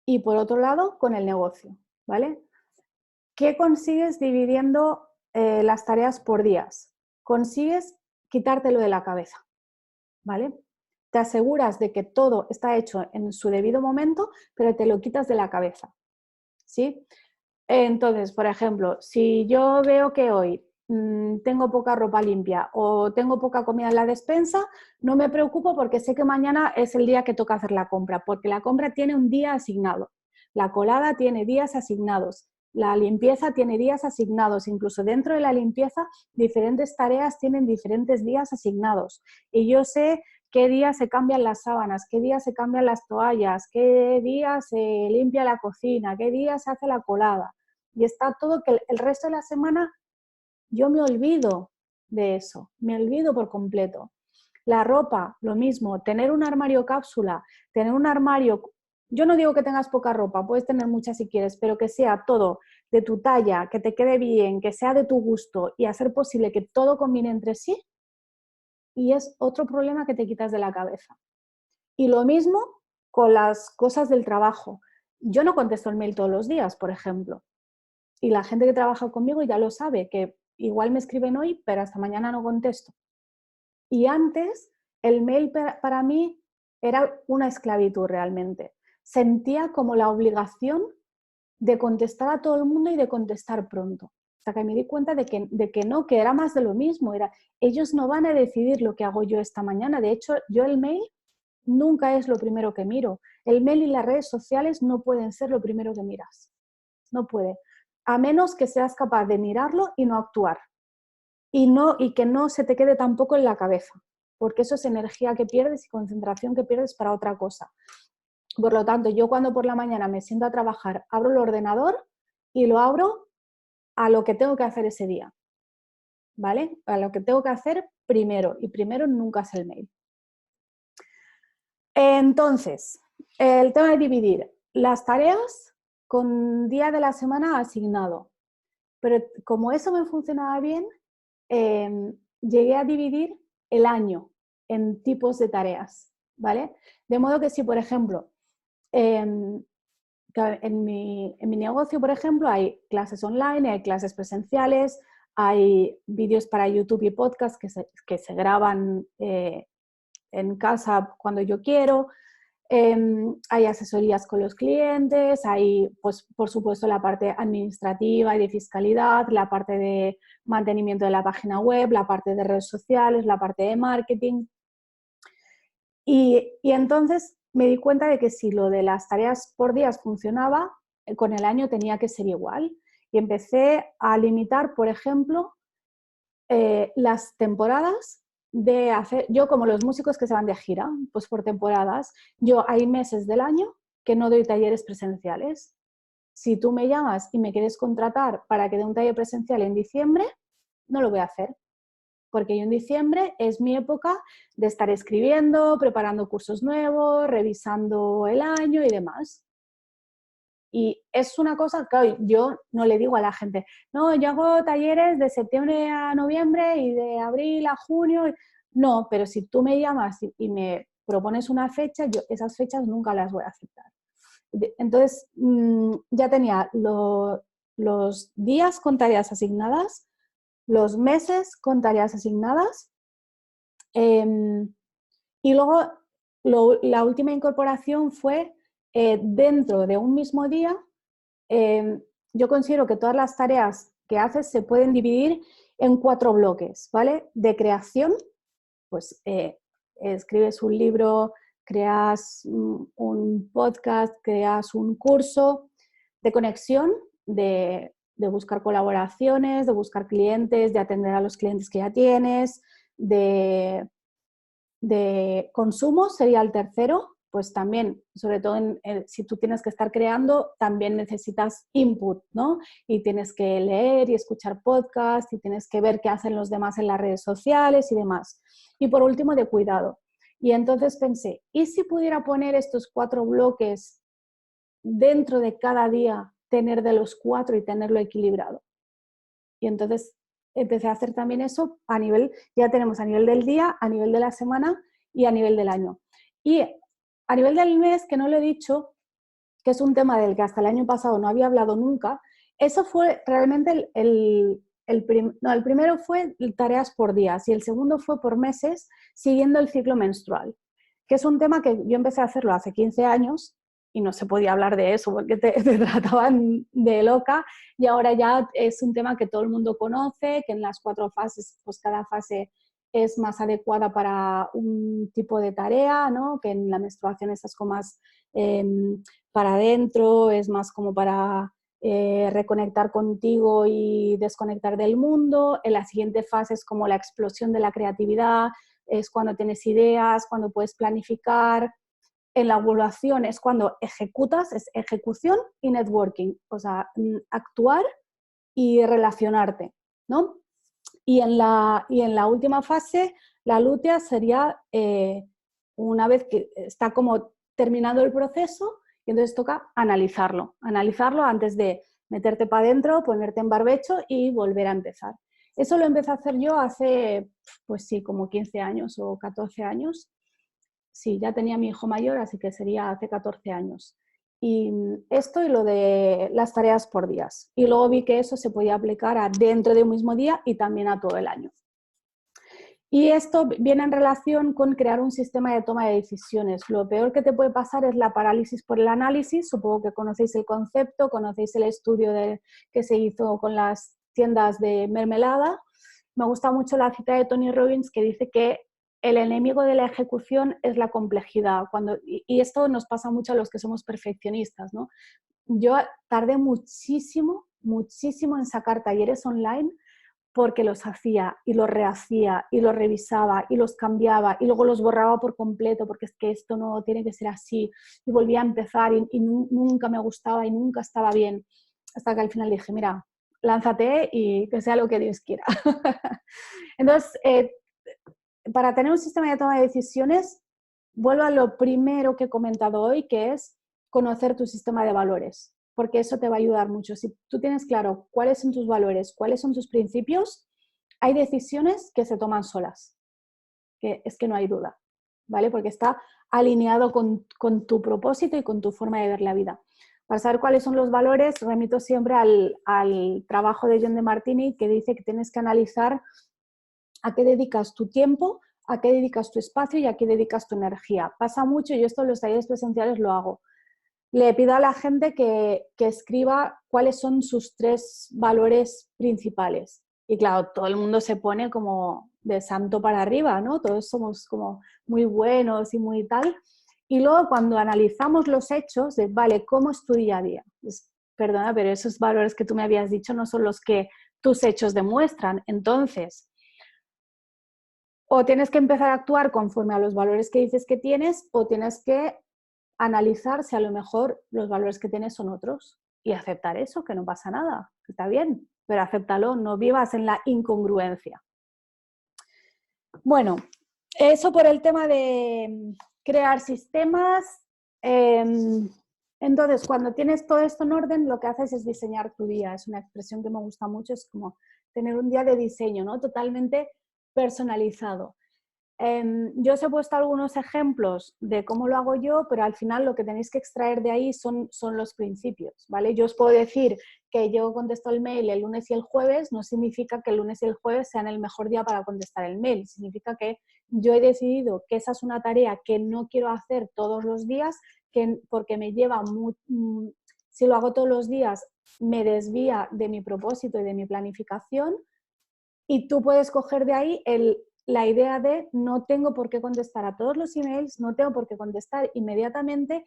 y por otro lado con el negocio, ¿vale? ¿Qué consigues dividiendo las tareas por días? Consigues quitártelo de la cabeza, ¿vale? Te aseguras de que todo está hecho en su debido momento, pero te lo quitas de la cabeza, ¿sí? Entonces, por ejemplo, si yo veo que hoy tengo poca ropa limpia o tengo poca comida en la despensa, no me preocupo porque sé que mañana es el día que toca hacer la compra, porque la compra tiene un día asignado, la colada tiene días asignados, la limpieza tiene días asignados, incluso dentro de la limpieza diferentes tareas tienen diferentes días asignados y yo sé qué día se cambian las sábanas, qué día se cambian las toallas, qué día se limpia la cocina, qué día se hace la colada. Y está todo que el resto de la semana yo me olvido de eso, me olvido por completo. La ropa, lo mismo, tener un armario cápsula, tener un armario, yo no digo que tengas poca ropa, puedes tener mucha si quieres, pero que sea todo de tu talla, que te quede bien, que sea de tu gusto y a ser posible que todo combine entre sí, y es otro problema que te quitas de la cabeza. Y lo mismo con las cosas del trabajo. Yo no contesto el mail todos los días, por ejemplo. Y la gente que trabaja conmigo ya lo sabe, que igual me escriben hoy, pero hasta mañana no contesto. Y antes, el mail para mí era una esclavitud realmente. Sentía como la obligación de contestar a todo el mundo y de contestar pronto. Hasta que me di cuenta de que no, que era más de lo mismo. Ellos no van a decidir lo que hago yo esta mañana. De hecho, yo el mail nunca es lo primero que miro. El mail y las redes sociales no pueden ser lo primero que miras. No puede. A menos que seas capaz de mirarlo y no actuar. Y que no se te quede tampoco en la cabeza. Porque eso es energía que pierdes y concentración que pierdes para otra cosa. Por lo tanto, yo cuando por la mañana me siento a trabajar, abro el ordenador y lo abro a lo que tengo que hacer ese día, ¿vale? A lo que tengo que hacer primero, y primero nunca es el mail. Entonces, el tema de dividir las tareas con día de la semana asignado. Pero como eso me funcionaba bien, llegué a dividir el año en tipos de tareas, ¿vale? De modo que si, por ejemplo, en mi negocio, por ejemplo, hay clases online, hay clases presenciales, hay vídeos para YouTube y podcast que se graban en casa cuando yo quiero, hay asesorías con los clientes, hay, pues, por supuesto, la parte administrativa y de fiscalidad, la parte de mantenimiento de la página web, la parte de redes sociales, la parte de marketing. Y entonces me di cuenta de que si lo de las tareas por días funcionaba, con el año tenía que ser igual. Y empecé a limitar, por ejemplo, las temporadas de hacer, yo como los músicos que se van de gira, pues por temporadas, yo hay meses del año que no doy talleres presenciales. Si tú me llamas y me quieres contratar para que dé un taller presencial en diciembre, no lo voy a hacer, porque yo en diciembre es mi época de estar escribiendo, preparando cursos nuevos, revisando el año y demás. Y es una cosa, claro, yo no le digo a la gente, no, yo hago talleres de septiembre a noviembre y de abril a junio. No, pero si tú me llamas y me propones una fecha, yo esas fechas nunca las voy a aceptar. Entonces, ya tenía los días con tareas asignadas, los meses con tareas asignadas, y luego la última incorporación fue dentro de un mismo día. Yo considero que todas las tareas que haces se pueden dividir en 4 bloques, ¿vale? De creación, pues escribes un libro, creas un podcast, creas un curso. De conexión, de buscar colaboraciones, de buscar clientes, de atender a los clientes que ya tienes, de consumo sería el tercero, pues también, sobre todo si tú tienes que estar creando, también necesitas input, ¿no? Y tienes que leer y escuchar podcasts y tienes que ver qué hacen los demás en las redes sociales y demás. Y por último, de cuidado. Y entonces pensé, ¿y si pudiera poner estos 4 bloques dentro de cada día, tener de los 4 y tenerlo equilibrado? Y entonces empecé a hacer también eso a nivel, ya tenemos a nivel del día, a nivel de la semana y a nivel del año. Y a nivel del mes, que no lo he dicho, que es un tema del que hasta el año pasado no había hablado nunca, eso fue realmente el primero fue tareas por días y el segundo fue por meses, siguiendo el ciclo menstrual, que es un tema que yo empecé a hacerlo hace 15 años y no se podía hablar de eso porque te trataban de loca, y ahora ya es un tema que todo el mundo conoce, que en las 4 fases, pues cada fase es más adecuada para un tipo de tarea, ¿no? Que en la menstruación estás como más para adentro, es más como para reconectar contigo y desconectar del mundo. En la siguiente fase es como la explosión de la creatividad, es cuando tienes ideas, cuando puedes planificar. En la evaluación es cuando ejecutas, es ejecución y networking, o sea, actuar y relacionarte, ¿no? Y en la última fase, la lútea sería una vez que está como terminado el proceso, y entonces toca analizarlo antes de meterte para adentro, ponerte en barbecho y volver a empezar. Eso lo empecé a hacer yo hace, pues sí, como 15 años o 14 años. Sí, ya tenía mi hijo mayor, así que sería hace 14 años. Y esto y lo de las tareas por días. Y luego vi que eso se podía aplicar a dentro de un mismo día y también a todo el año. Y esto viene en relación con crear un sistema de toma de decisiones. Lo peor que te puede pasar es la parálisis por el análisis. Supongo que conocéis el concepto, conocéis el estudio que se hizo con las tiendas de mermelada. Me gusta mucho la cita de Tony Robbins que dice que el enemigo de la ejecución es la complejidad. Y esto nos pasa mucho a los que somos perfeccionistas, ¿no? Yo tardé muchísimo, muchísimo en sacar talleres online porque los hacía y los rehacía y los revisaba y los cambiaba y luego los borraba por completo porque es que esto no tiene que ser así y volvía a empezar y nunca me gustaba y nunca estaba bien, hasta que al final dije, mira, lánzate y que sea lo que Dios quiera. Entonces, para tener un sistema de toma de decisiones, vuelvo a lo primero que he comentado hoy, que es conocer tu sistema de valores, porque eso te va a ayudar mucho. Si tú tienes claro cuáles son tus valores, cuáles son tus principios, hay decisiones que se toman solas, que es que no hay duda, ¿vale? Porque está alineado con tu propósito y con tu forma de ver la vida. Para saber cuáles son los valores, remito siempre al trabajo de John de Martini, que dice que tienes que analizar a qué dedicas tu tiempo, a qué dedicas tu espacio y a qué dedicas tu energía. Pasa mucho, yo esto en los talleres presenciales lo hago. Le pido a la gente que escriba cuáles son sus 3 valores principales. Y claro, todo el mundo se pone como de santo para arriba, ¿no? Todos somos como muy buenos y muy tal. Y luego cuando analizamos los hechos, de, vale, ¿cómo es tu día a día? Pues, perdona, pero esos valores que tú me habías dicho no son los que tus hechos demuestran. Entonces, o tienes que empezar a actuar conforme a los valores que dices que tienes, o tienes que analizar si a lo mejor los valores que tienes son otros y aceptar eso, que no pasa nada, que está bien, pero acéptalo, no vivas en la incongruencia. Bueno, eso por el tema de crear sistemas. Entonces, cuando tienes todo esto en orden, lo que haces es diseñar tu día. Es una expresión que me gusta mucho, es como tener un día de diseño, ¿no? Totalmente personalizado. Yo os he puesto algunos ejemplos de cómo lo hago yo, pero al final lo que tenéis que extraer de ahí son los principios, ¿vale? Yo os puedo decir que yo contesto el mail el lunes y el jueves, no significa que el lunes y el jueves sean el mejor día para contestar el mail, significa que yo he decidido que esa es una tarea que no quiero hacer todos los días, porque me lleva si lo hago todos los días, me desvía de mi propósito y de mi planificación, y tú puedes coger de ahí la idea de no tengo por qué contestar a todos los emails, no tengo por qué contestar inmediatamente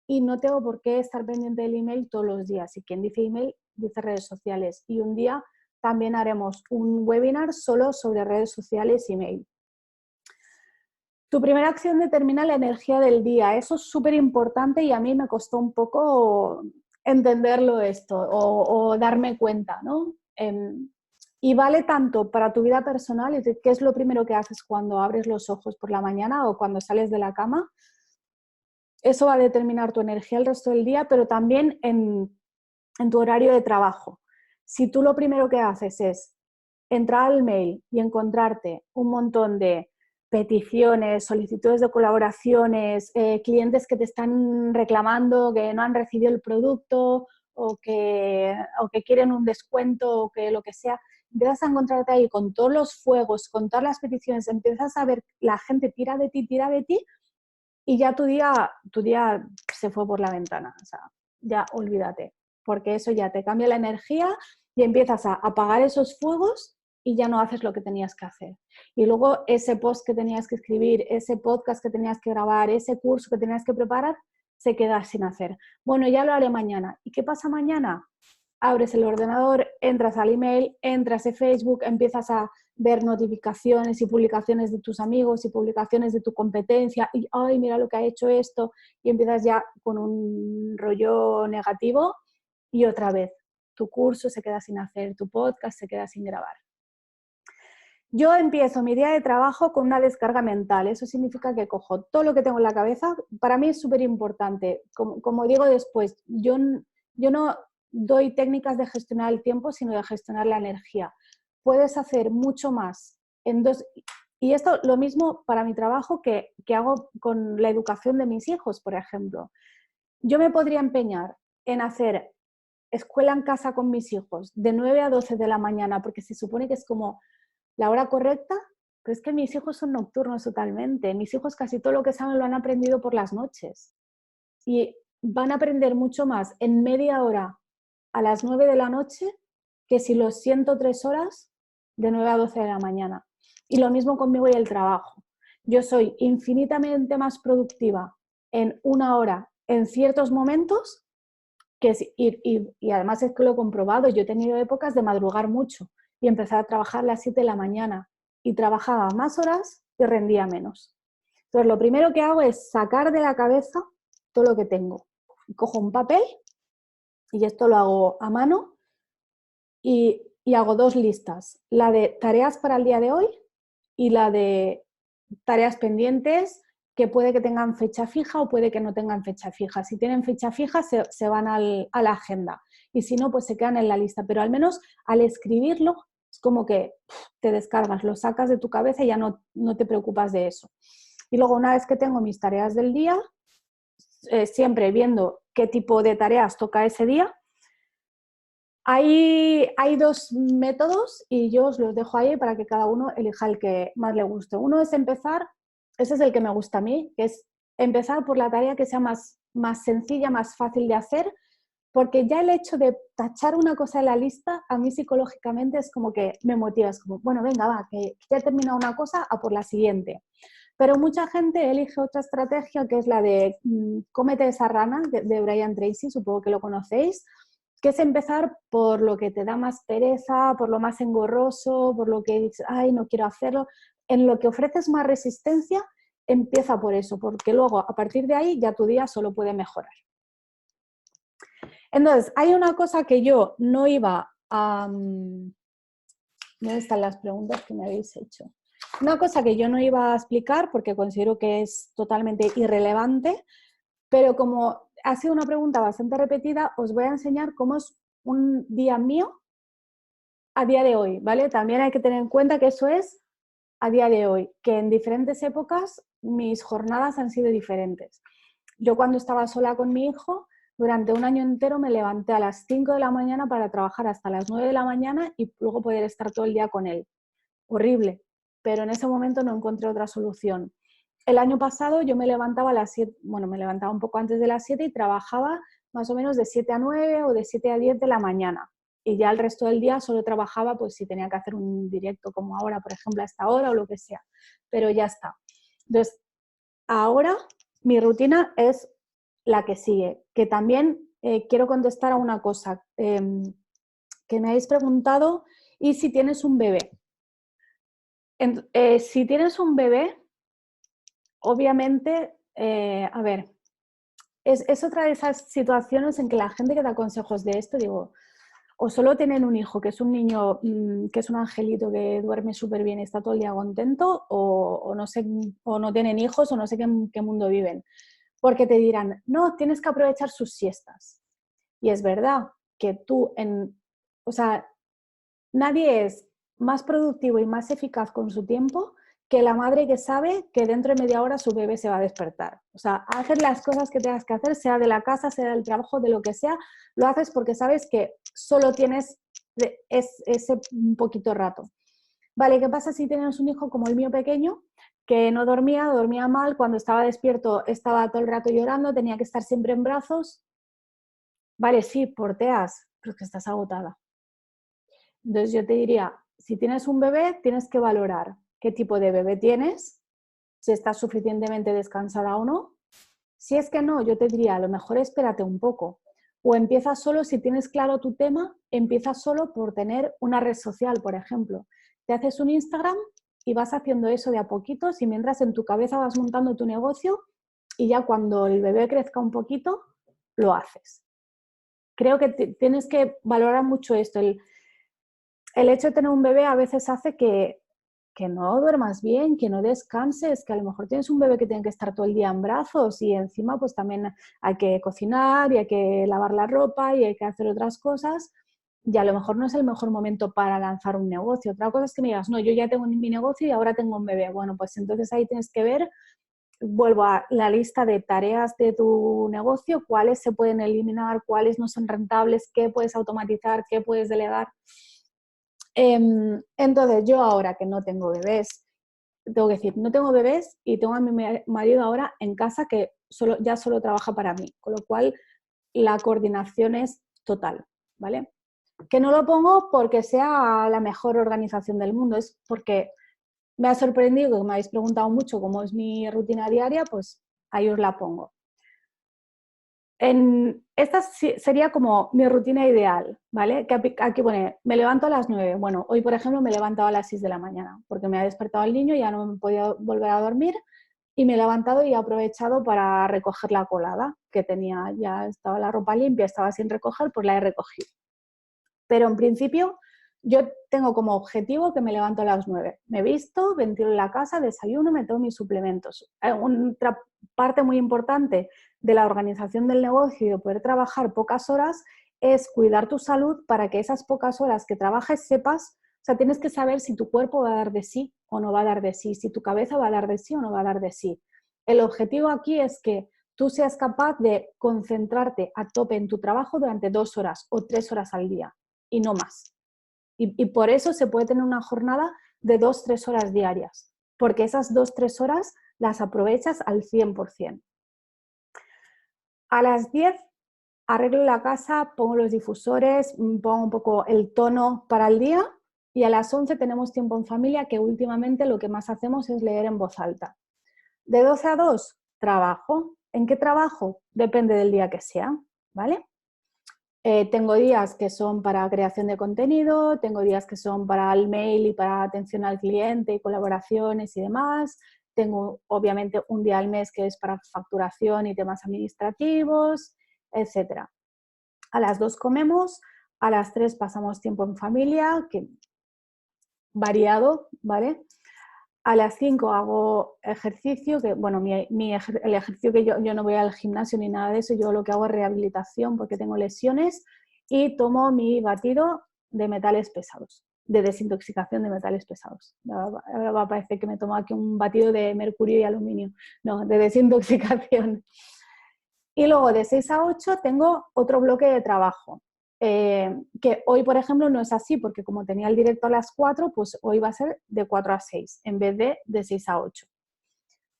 y no tengo por qué estar pendiente del email todos los días. Y quien dice email, dice redes sociales. Y un día también haremos un webinar solo sobre redes sociales y email. Tu primera acción determina la energía del día. Eso es súper importante y a mí me costó un poco entenderlo esto o darme cuenta, ¿no? Y vale tanto para tu vida personal, es decir, qué es lo primero que haces cuando abres los ojos por la mañana o cuando sales de la cama. Eso va a determinar tu energía el resto del día, pero también en tu horario de trabajo. Si tú lo primero que haces es entrar al mail y encontrarte un montón de peticiones, solicitudes de colaboraciones, clientes que te están reclamando que no han recibido el producto o que quieren un descuento o que lo que sea, empiezas a encontrarte ahí con todos los fuegos, con todas las peticiones, empiezas a ver la gente tira de ti y ya tu día se fue por la ventana. O sea, ya olvídate, porque eso ya te cambia la energía y empiezas a apagar esos fuegos y ya no haces lo que tenías que hacer. Y luego ese post que tenías que escribir, ese podcast que tenías que grabar, ese curso que tenías que preparar, se queda sin hacer. Bueno, ya lo haré mañana. ¿Y qué pasa mañana? Abres el ordenador, entras al email, entras a Facebook, empiezas a ver notificaciones y publicaciones de tus amigos y publicaciones de tu competencia y, ay, mira lo que ha hecho esto, y empiezas ya con un rollo negativo y otra vez tu curso se queda sin hacer, tu podcast se queda sin grabar. Yo empiezo mi día de trabajo con una descarga mental. Eso significa que cojo todo lo que tengo en la cabeza. Para mí es súper importante. Como digo después, yo no doy técnicas de gestionar el tiempo, sino de gestionar la energía. Puedes hacer mucho más en dos. Y esto lo mismo para mi trabajo que hago con la educación de mis hijos, por ejemplo. Yo me podría empeñar en hacer escuela en casa con mis hijos de 9 a 12 de la mañana, porque se supone que es como la hora correcta, pero es que mis hijos son nocturnos totalmente. Mis hijos casi todo lo que saben lo han aprendido por las noches. Y van a aprender mucho más en media hora a las 9 de la noche que si los siento 3 horas de 9 a 12 de la mañana. Y lo mismo conmigo y el trabajo. Yo soy infinitamente más productiva en una hora en ciertos momentos y además es que lo he comprobado. Yo he tenido épocas de madrugar mucho y empezar a trabajar a las 7 de la mañana y trabajaba más horas y rendía menos. Entonces, lo primero que hago es sacar de la cabeza todo lo que tengo. Cojo un papel, y esto lo hago a mano, y hago 2 listas. La de tareas para el día de hoy y la de tareas pendientes que puede que tengan fecha fija o puede que no tengan fecha fija. Si tienen fecha fija, se van a la agenda. Y si no, pues se quedan en la lista. Pero al menos al escribirlo, es como que te descargas, lo sacas de tu cabeza y ya no te preocupas de eso. Y luego, una vez que tengo mis tareas del día, siempre viendo qué tipo de tareas toca ese día. Hay 2 métodos y yo os los dejo ahí para que cada uno elija el que más le guste. Uno es empezar, ese es el que me gusta a mí, que es empezar por la tarea que sea más sencilla, más fácil de hacer, porque ya el hecho de tachar una cosa en la lista, a mí psicológicamente es como que me motiva, es como, bueno, venga, va, que ya he terminado una cosa, a por la siguiente. Pero mucha gente elige otra estrategia que es la de cómete esa rana, de Brian Tracy, supongo que lo conocéis, que es empezar por lo que te da más pereza, por lo más engorroso, por lo que dices, ay, no quiero hacerlo. En lo que ofreces más resistencia, empieza por eso, porque luego a partir de ahí ya tu día solo puede mejorar. Entonces, hay una cosa que yo no iba a... ¿Dónde están las preguntas que me habéis hecho? Una cosa que yo no iba a explicar porque considero que es totalmente irrelevante, pero como ha sido una pregunta bastante repetida, os voy a enseñar cómo es un día mío a día de hoy, ¿vale? También hay que tener en cuenta que eso es a día de hoy, que en diferentes épocas mis jornadas han sido diferentes. Yo cuando estaba sola con mi hijo, durante un año entero me levanté a las 5 de la mañana para trabajar hasta las 9 de la mañana y luego poder estar todo el día con él. Horrible, pero en ese momento no encontré otra solución. El año pasado yo me levantaba a las 7, bueno, me levantaba un poco antes de las 7 y trabajaba más o menos de 7 a 9 o de 7 a 10 de la mañana. Y ya el resto del día solo trabajaba pues si tenía que hacer un directo como ahora, por ejemplo, a esta hora o lo que sea. Pero ya está. Entonces, ahora mi rutina es la que sigue, que también quiero contestar a una cosa que me habéis preguntado, ¿y si tienes un bebé? Si tienes un bebé, obviamente, a ver, es otra de esas situaciones en que la gente que da consejos de esto, digo, o solo tienen un hijo, que es un niño, que es un angelito que duerme súper bien y está todo el día contento, o no sé, o no tienen hijos, o no sé qué mundo viven. Porque te dirán, no, tienes que aprovechar sus siestas. Y es verdad que o sea, nadie es más productivo y más eficaz con su tiempo que la madre que sabe que dentro de media hora su bebé se va a despertar. O sea, hacer las cosas que tengas que hacer, sea de la casa, sea del trabajo, de lo que sea, lo haces porque sabes que solo tienes ese un poquito rato. Vale, ¿qué pasa si tienes un hijo como el mío pequeño, que no dormía mal, cuando estaba despierto estaba todo el rato llorando, tenía que estar siempre en brazos? Vale, sí, porteas, pero es que estás agotada. Entonces yo te diría, si tienes un bebé, tienes que valorar qué tipo de bebé tienes, si estás suficientemente descansada o no. Si es que no, yo te diría, a lo mejor espérate un poco. O empieza solo, si tienes claro tu tema, empieza solo por tener una red social, por ejemplo. Te haces un Instagram y vas haciendo eso de a poquitos y mientras en tu cabeza vas montando tu negocio y ya cuando el bebé crezca un poquito, lo haces. Creo que tienes que valorar mucho esto. El hecho de tener un bebé a veces hace que no duermas bien, que no descanses, que a lo mejor tienes un bebé que tiene que estar todo el día en brazos y encima pues también hay que cocinar y hay que lavar la ropa y hay que hacer otras cosas y a lo mejor no es el mejor momento para lanzar un negocio. Otra cosa es que me digas, no, yo ya tengo mi negocio y ahora tengo un bebé. Bueno, pues entonces ahí tienes que ver, vuelvo a la lista de tareas de tu negocio, cuáles se pueden eliminar, cuáles no son rentables, qué puedes automatizar, qué puedes delegar. Entonces, yo ahora que no tengo bebés tengo que decir, no tengo bebés y tengo a mi marido ahora en casa que ya solo trabaja para mí, con lo cual la coordinación es total, ¿vale? Que no lo pongo porque sea la mejor organización del mundo, es porque me ha sorprendido, que me habéis preguntado mucho cómo es mi rutina diaria, pues ahí os la pongo. Esta sería como mi rutina ideal, ¿vale? Que aquí pone, me levanto a las 9. Bueno, hoy, por ejemplo, me he levantado a las 6 de la mañana porque me ha despertado el niño, ya no me podía volver a dormir y me he levantado y he aprovechado para recoger la colada que tenía. Ya estaba la ropa limpia, estaba sin recoger, pues la he recogido. Pero en principio yo tengo como objetivo que me levanto a las 9. Me visto, ventilo la casa, desayuno, me tomo mis suplementos. Otra parte muy importante de la organización del negocio y de poder trabajar pocas horas es cuidar tu salud para que esas pocas horas que trabajes sepas, o sea, tienes que saber si tu cuerpo va a dar de sí o no va a dar de sí, si tu cabeza va a dar de sí o no va a dar de sí. El objetivo aquí es que tú seas capaz de concentrarte a tope en tu trabajo durante 2 horas o 3 horas al día y no más. Y por eso se puede tener una jornada de 2-3 horas diarias, porque esas 2-3 horas las aprovechas al 100%. A las 10 arreglo la casa, pongo los difusores, pongo un poco el tono para el día y a las 11 tenemos tiempo en familia, que últimamente lo que más hacemos es leer en voz alta. De 12 a 2, trabajo. ¿En qué trabajo? Depende del día que sea, ¿vale? Tengo días que son para creación de contenido, tengo días que son para el mail y para atención al cliente y colaboraciones y demás. Tengo obviamente un día al mes que es para facturación y temas administrativos, etc. A las 2 comemos, a las 3 pasamos tiempo en familia, que variado, ¿vale? A las 5 hago ejercicio, que bueno, el ejercicio que yo no voy al gimnasio ni nada de eso, yo lo que hago es rehabilitación porque tengo lesiones y tomo mi batido de metales pesados, de desintoxicación de metales pesados. Ahora va a parecer que me tomo aquí un batido de mercurio y aluminio, no, de desintoxicación. Y luego de 6 a 8 tengo otro bloque de trabajo. Que hoy, por ejemplo, no es así, porque como tenía el directo a las 4, pues hoy va a ser de 4 a 6, en vez de 6 a 8.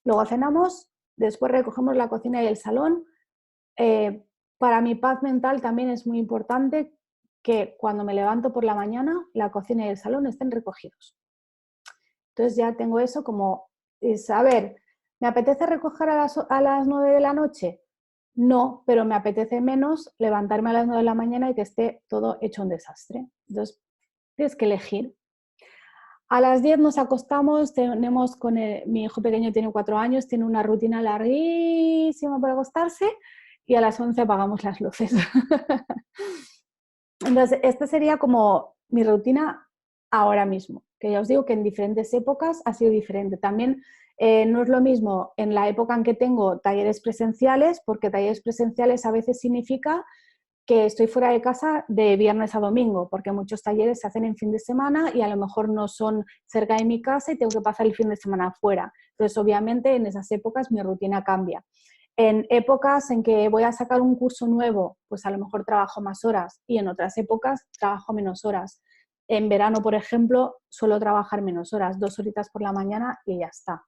Luego cenamos, después recogemos la cocina y el salón. Para mi paz mental también es muy importante que cuando me levanto por la mañana, la cocina y el salón estén recogidos. Entonces ya tengo eso como, a ver, ¿me apetece recoger a las 9 de la noche? No, pero me apetece menos levantarme a las 9 de la mañana y que esté todo hecho un desastre. Entonces, tienes que elegir. A las 10 nos acostamos, tenemos mi hijo pequeño tiene 4 años, tiene una rutina larguísima para acostarse y a las 11 apagamos las luces. Entonces, esta sería como mi rutina ahora mismo, que ya os digo que en diferentes épocas ha sido diferente. También no es lo mismo en la época en que tengo talleres presenciales, porque talleres presenciales a veces significa que estoy fuera de casa de viernes a domingo, porque muchos talleres se hacen en fin de semana y a lo mejor no son cerca de mi casa y tengo que pasar el fin de semana fuera. Entonces, obviamente, en esas épocas mi rutina cambia. En épocas en que voy a sacar un curso nuevo, pues a lo mejor trabajo más horas y en otras épocas trabajo menos horas. En verano, por ejemplo, suelo trabajar menos horas, 2 horitas por la mañana y ya está.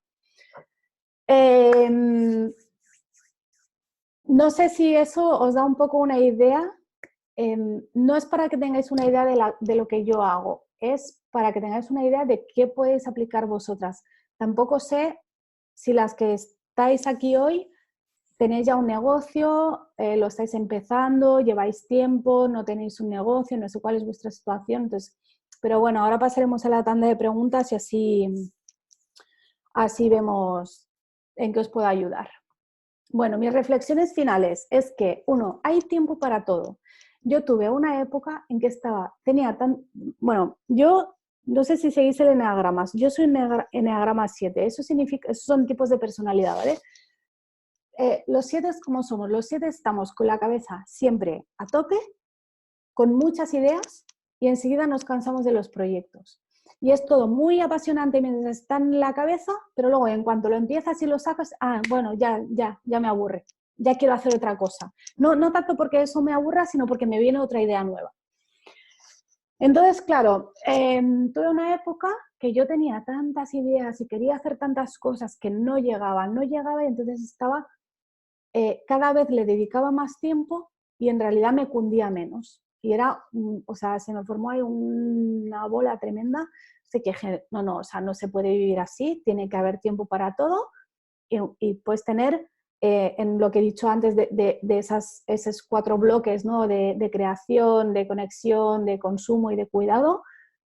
No sé si eso os da un poco una idea. No es para que tengáis una idea de lo que yo hago, es para que tengáis una idea de qué podéis aplicar vosotras. Tampoco sé si las que estáis aquí hoy tenéis ya un negocio, lo estáis empezando, lleváis tiempo, no tenéis un negocio, no sé cuál es vuestra situación. Entonces, pero bueno, ahora pasaremos a la tanda de preguntas y así vemos en qué os puedo ayudar. Bueno, mis reflexiones finales es que, uno, hay tiempo para todo. Yo tuve una época en que bueno, yo no sé si seguís el eneagrama, yo soy eneagrama 7, eso significa, esos son tipos de personalidad, ¿vale? Los 7 es como somos, los 7 estamos con la cabeza siempre a tope, con muchas ideas y enseguida nos cansamos de los proyectos. Y es todo muy apasionante mientras está en la cabeza, pero luego en cuanto lo empiezas y lo sacas, bueno, ya me aburre, ya quiero hacer otra cosa. No tanto porque eso me aburra, sino porque me viene otra idea nueva. Entonces, claro, tuve una época que yo tenía tantas ideas y quería hacer tantas cosas que no llegaban, y entonces estaba, cada vez le dedicaba más tiempo y en realidad me cundía menos. Y era, o sea, se me formó ahí una bola tremenda de que no, o sea, no se puede vivir así, tiene que haber tiempo para todo y puedes tener, en lo que he dicho antes de esos 4 bloques, ¿no? De creación, de conexión, de consumo y de cuidado,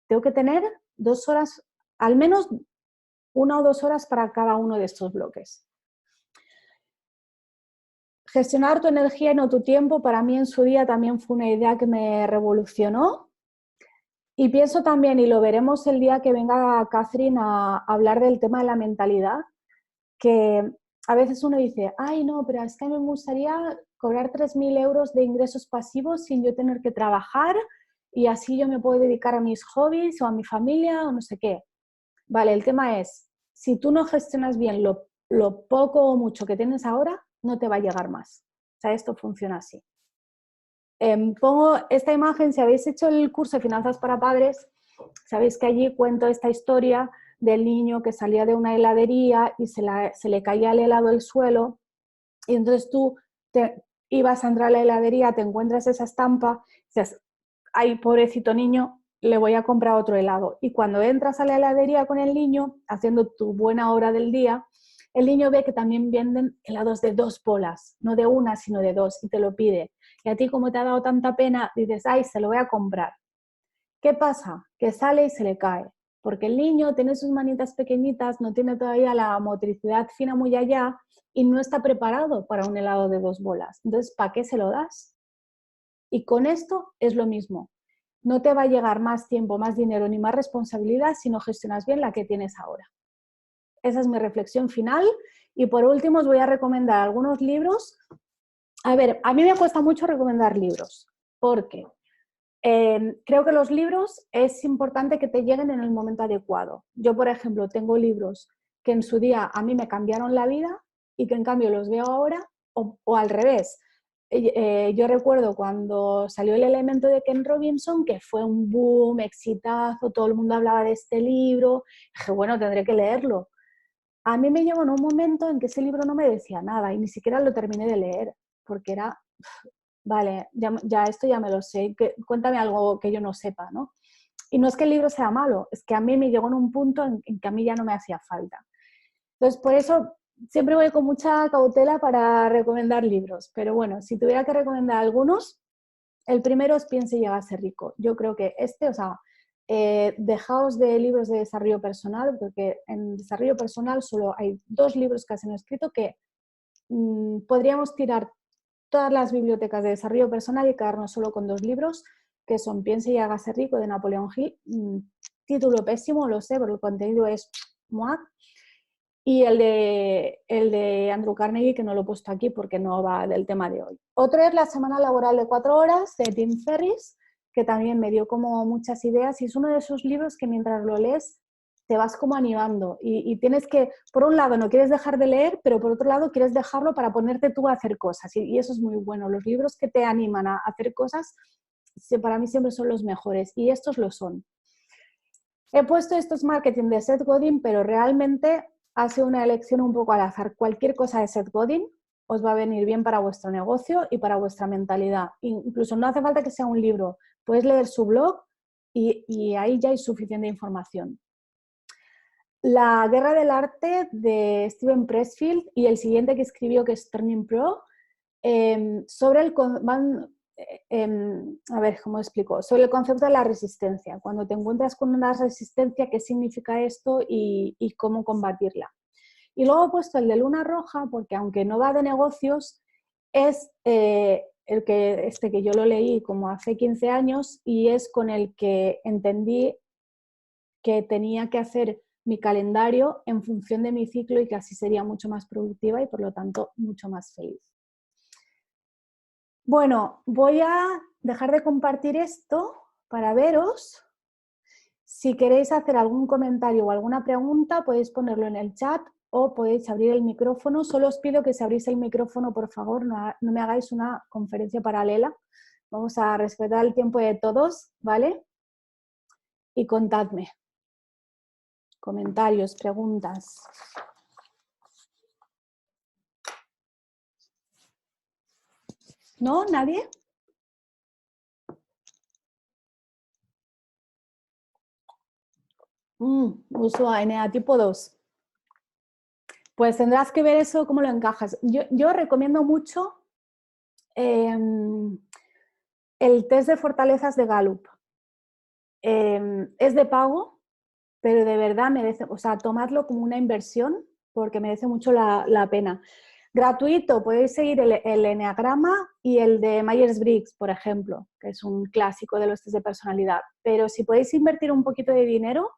tengo que tener 2 horas, al menos 1 o 2 horas para cada uno de estos bloques. Gestionar tu energía y no tu tiempo, para mí en su día también fue una idea que me revolucionó. Y pienso también, y lo veremos el día que venga Catherine a hablar del tema de la mentalidad, que a veces uno dice, ay no, pero es que me gustaría cobrar 3.000 euros de ingresos pasivos sin yo tener que trabajar y así yo me puedo dedicar a mis hobbies o a mi familia o no sé qué. Vale, el tema es, si tú no gestionas bien lo poco o mucho que tienes ahora, no te va a llegar más. O sea, esto funciona así. Pongo esta imagen, si habéis hecho el curso de Finanzas para Padres, sabéis que allí cuento esta historia del niño que salía de una heladería y se le caía el helado al suelo y entonces tú ibas a entrar a la heladería, te encuentras esa estampa, dices, ay, pobrecito niño, le voy a comprar otro helado. Y cuando entras a la heladería con el niño, haciendo tu buena hora del día, el niño ve que también venden helados de 2 bolas, no de una, sino de 2, y te lo pide. Y a ti, como te ha dado tanta pena, dices, ay, se lo voy a comprar. ¿Qué pasa? Que sale y se le cae, porque el niño tiene sus manitas pequeñitas, no tiene todavía la motricidad fina muy allá y no está preparado para un helado de 2 bolas. Entonces, ¿para qué se lo das? Y con esto es lo mismo. No te va a llegar más tiempo, más dinero ni más responsabilidad si no gestionas bien la que tienes ahora. Esa es mi reflexión final. Y por último os voy a recomendar algunos libros. A ver, a mí me cuesta mucho recomendar libros, porque creo que los libros es importante que te lleguen en el momento adecuado. Yo, por ejemplo, tengo libros que en su día a mí me cambiaron la vida y que en cambio los veo ahora o al revés. Yo recuerdo cuando salió El Elemento de Ken Robinson, que fue un boom, exitazo, todo el mundo hablaba de este libro. Dije, bueno, tendré que leerlo. A mí me llegó en un momento en que ese libro no me decía nada y ni siquiera lo terminé de leer, porque era, vale, ya esto ya me lo sé, cuéntame algo que yo no sepa, ¿no? Y no es que el libro sea malo, es que a mí me llegó en un punto en que a mí ya no me hacía falta. Entonces, por eso siempre voy con mucha cautela para recomendar libros, pero bueno, si tuviera que recomendar algunos, el primero es Piense y hágase rico. Yo creo que o sea, dejaos de libros de desarrollo personal, porque en desarrollo personal solo hay 2 libros que se han escrito que podríamos tirar todas las bibliotecas de desarrollo personal y quedarnos solo con 2 libros, que son Piense y hágase rico de Napoleón Hill, título pésimo, lo sé, pero el contenido es ¡muac! Y el de Andrew Carnegie, que no lo he puesto aquí porque no va del tema de hoy. Otro es La semana laboral de 4 horas, de Tim Ferriss, que también me dio como muchas ideas y es uno de esos libros que mientras lo lees te vas como animando y tienes que, por un lado no quieres dejar de leer, pero por otro lado quieres dejarlo para ponerte tú a hacer cosas y eso es muy bueno. Los libros que te animan a hacer cosas para mí siempre son los mejores y estos lo son. He puesto estos marketing de Seth Godin, pero realmente ha sido una elección un poco al azar. Cualquier cosa de Seth Godin os va a venir bien para vuestro negocio y para vuestra mentalidad. Incluso no hace falta que sea un libro, puedes leer su blog y ahí ya hay suficiente información. La guerra del arte de Steven Pressfield y el siguiente que escribió, que es Turning Pro, sobre a ver, ¿cómo explico? Sobre el concepto de la resistencia. Cuando te encuentras con una resistencia, ¿qué significa esto y cómo combatirla? Y luego he puesto el de Luna Roja, porque aunque no va de negocios, es que yo lo leí como hace 15 años y es con el que entendí que tenía que hacer mi calendario en función de mi ciclo y que así sería mucho más productiva y por lo tanto mucho más feliz. Bueno, voy a dejar de compartir esto para veros. Si queréis hacer algún comentario o alguna pregunta, podéis ponerlo en el chat o podéis abrir el micrófono. Solo os pido que si abrís el micrófono, por favor, no me hagáis una conferencia paralela. Vamos a respetar el tiempo de todos, ¿vale? y contadme. Comentarios, preguntas. ¿No? ¿Nadie? Uso ANA tipo 2. Pues tendrás que ver eso, cómo lo encajas. Yo recomiendo mucho el test de fortalezas de Gallup. Es de pago, pero de verdad merece, o sea, tomadlo como una inversión porque merece mucho la pena. Gratuito, podéis seguir el Enneagrama y el de Myers-Briggs, por ejemplo, que es un clásico de los test de personalidad. Pero si podéis invertir un poquito de dinero,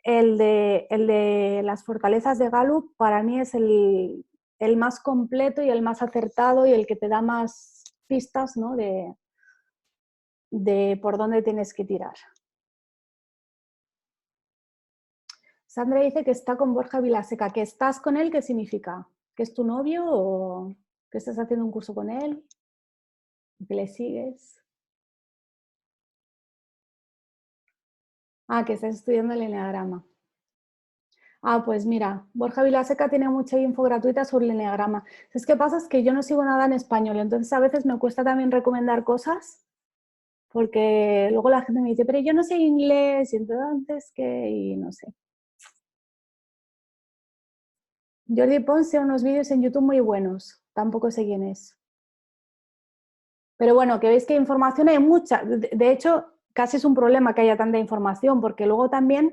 el de las fortalezas de Gallup para mí es el más completo y el más acertado y el que te da más pistas, ¿no? de por dónde tienes que tirar. Sandra dice que está con Borja Vilaseca. ¿Que estás con él? ¿Qué significa? ¿Que es tu novio o que estás haciendo un curso con él? ¿Que le sigues? Ah, que estás estudiando el enneagrama. Ah, pues mira, Borja Vilaseca tiene mucha info gratuita sobre el enneagrama. Es que pasa es que yo no sigo nada en español, entonces a veces me cuesta también recomendar cosas porque luego la gente me dice, pero yo no sé inglés, y entonces, ¿qué? Y no sé. Jordi Pons tiene unos vídeos en YouTube muy buenos, tampoco sé quién es. Pero bueno, que veis que información hay mucha. De hecho, casi es un problema que haya tanta información, porque luego también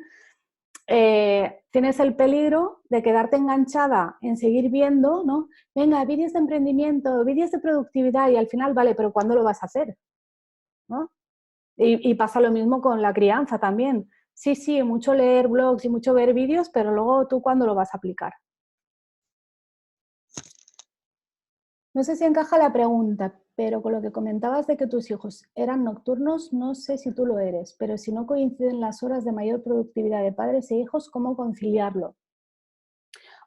tienes el peligro de quedarte enganchada en seguir viendo, ¿no? Venga, vídeos de emprendimiento, vídeos de productividad, y al final, vale, pero ¿cuándo lo vas a hacer? ¿No? Y pasa lo mismo con la crianza también. Sí, sí, mucho leer blogs y mucho ver vídeos, pero luego tú ¿cuándo lo vas a aplicar? No sé si encaja la pregunta, pero con lo que comentabas de que tus hijos eran nocturnos, no sé si tú lo eres, pero si no coinciden las horas de mayor productividad de padres e hijos, ¿cómo conciliarlo?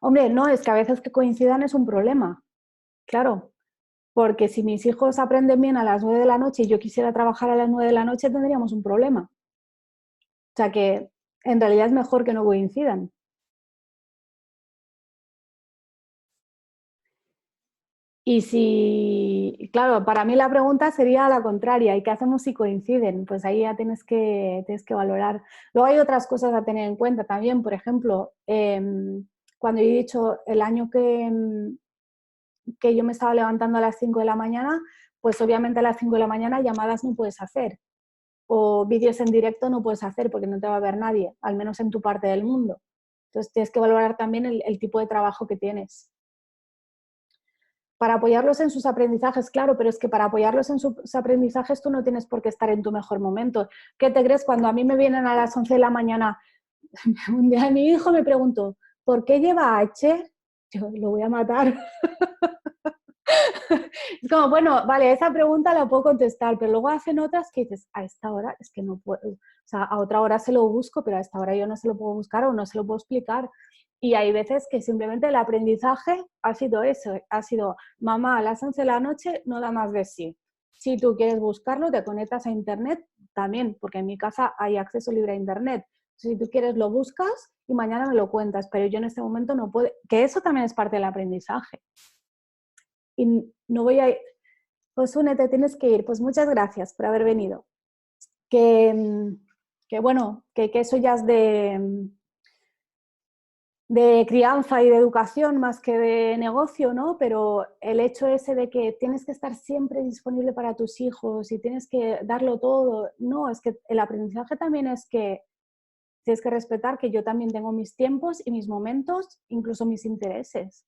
Hombre, no, es que a veces que coincidan es un problema, claro, porque si mis hijos aprenden bien a las 9 de la noche y yo quisiera trabajar a las 9 de la noche, tendríamos un problema. O sea que en realidad es mejor que no coincidan. Y si, claro, para mí la pregunta sería la contraria, ¿y qué hacemos si coinciden? Pues ahí ya tienes que valorar. Luego hay otras cosas a tener en cuenta también, por ejemplo, cuando he dicho el año que yo me estaba levantando a las 5 de la mañana, pues obviamente a las 5 de la mañana llamadas no puedes hacer o vídeos en directo no puedes hacer porque no te va a ver nadie, al menos en tu parte del mundo. Entonces tienes que valorar también el tipo de trabajo que tienes. Para apoyarlos en sus aprendizajes, claro, pero es que para apoyarlos en sus aprendizajes tú no tienes por qué estar en tu mejor momento. ¿Qué te crees cuando a mí me vienen a las 11 de la mañana? Un día mi hijo me preguntó, ¿por qué lleva H? Yo lo voy a matar. Es como, bueno, vale, esa pregunta la puedo contestar, pero luego hacen otras que dices, a esta hora es que no puedo, o sea, a otra hora se lo busco, pero a esta hora yo no se lo puedo buscar o no se lo puedo explicar. Y hay veces que simplemente el aprendizaje ha sido eso, ha sido, mamá, a las 11 de la noche no da más de sí. Si tú quieres buscarlo, te conectas a internet también, porque en mi casa hay acceso libre a internet. Si tú quieres, lo buscas y mañana me lo cuentas, pero yo en este momento no puedo, que eso también es parte del aprendizaje. Y no voy a, pues únete, tienes que ir. Pues muchas gracias por haber venido. Que, que bueno, que eso ya es de crianza y de educación más que de negocio, ¿no? Pero el hecho ese de que tienes que estar siempre disponible para tus hijos y tienes que darlo todo, no, es que el aprendizaje también es que tienes que respetar que yo también tengo mis tiempos y mis momentos, incluso mis intereses.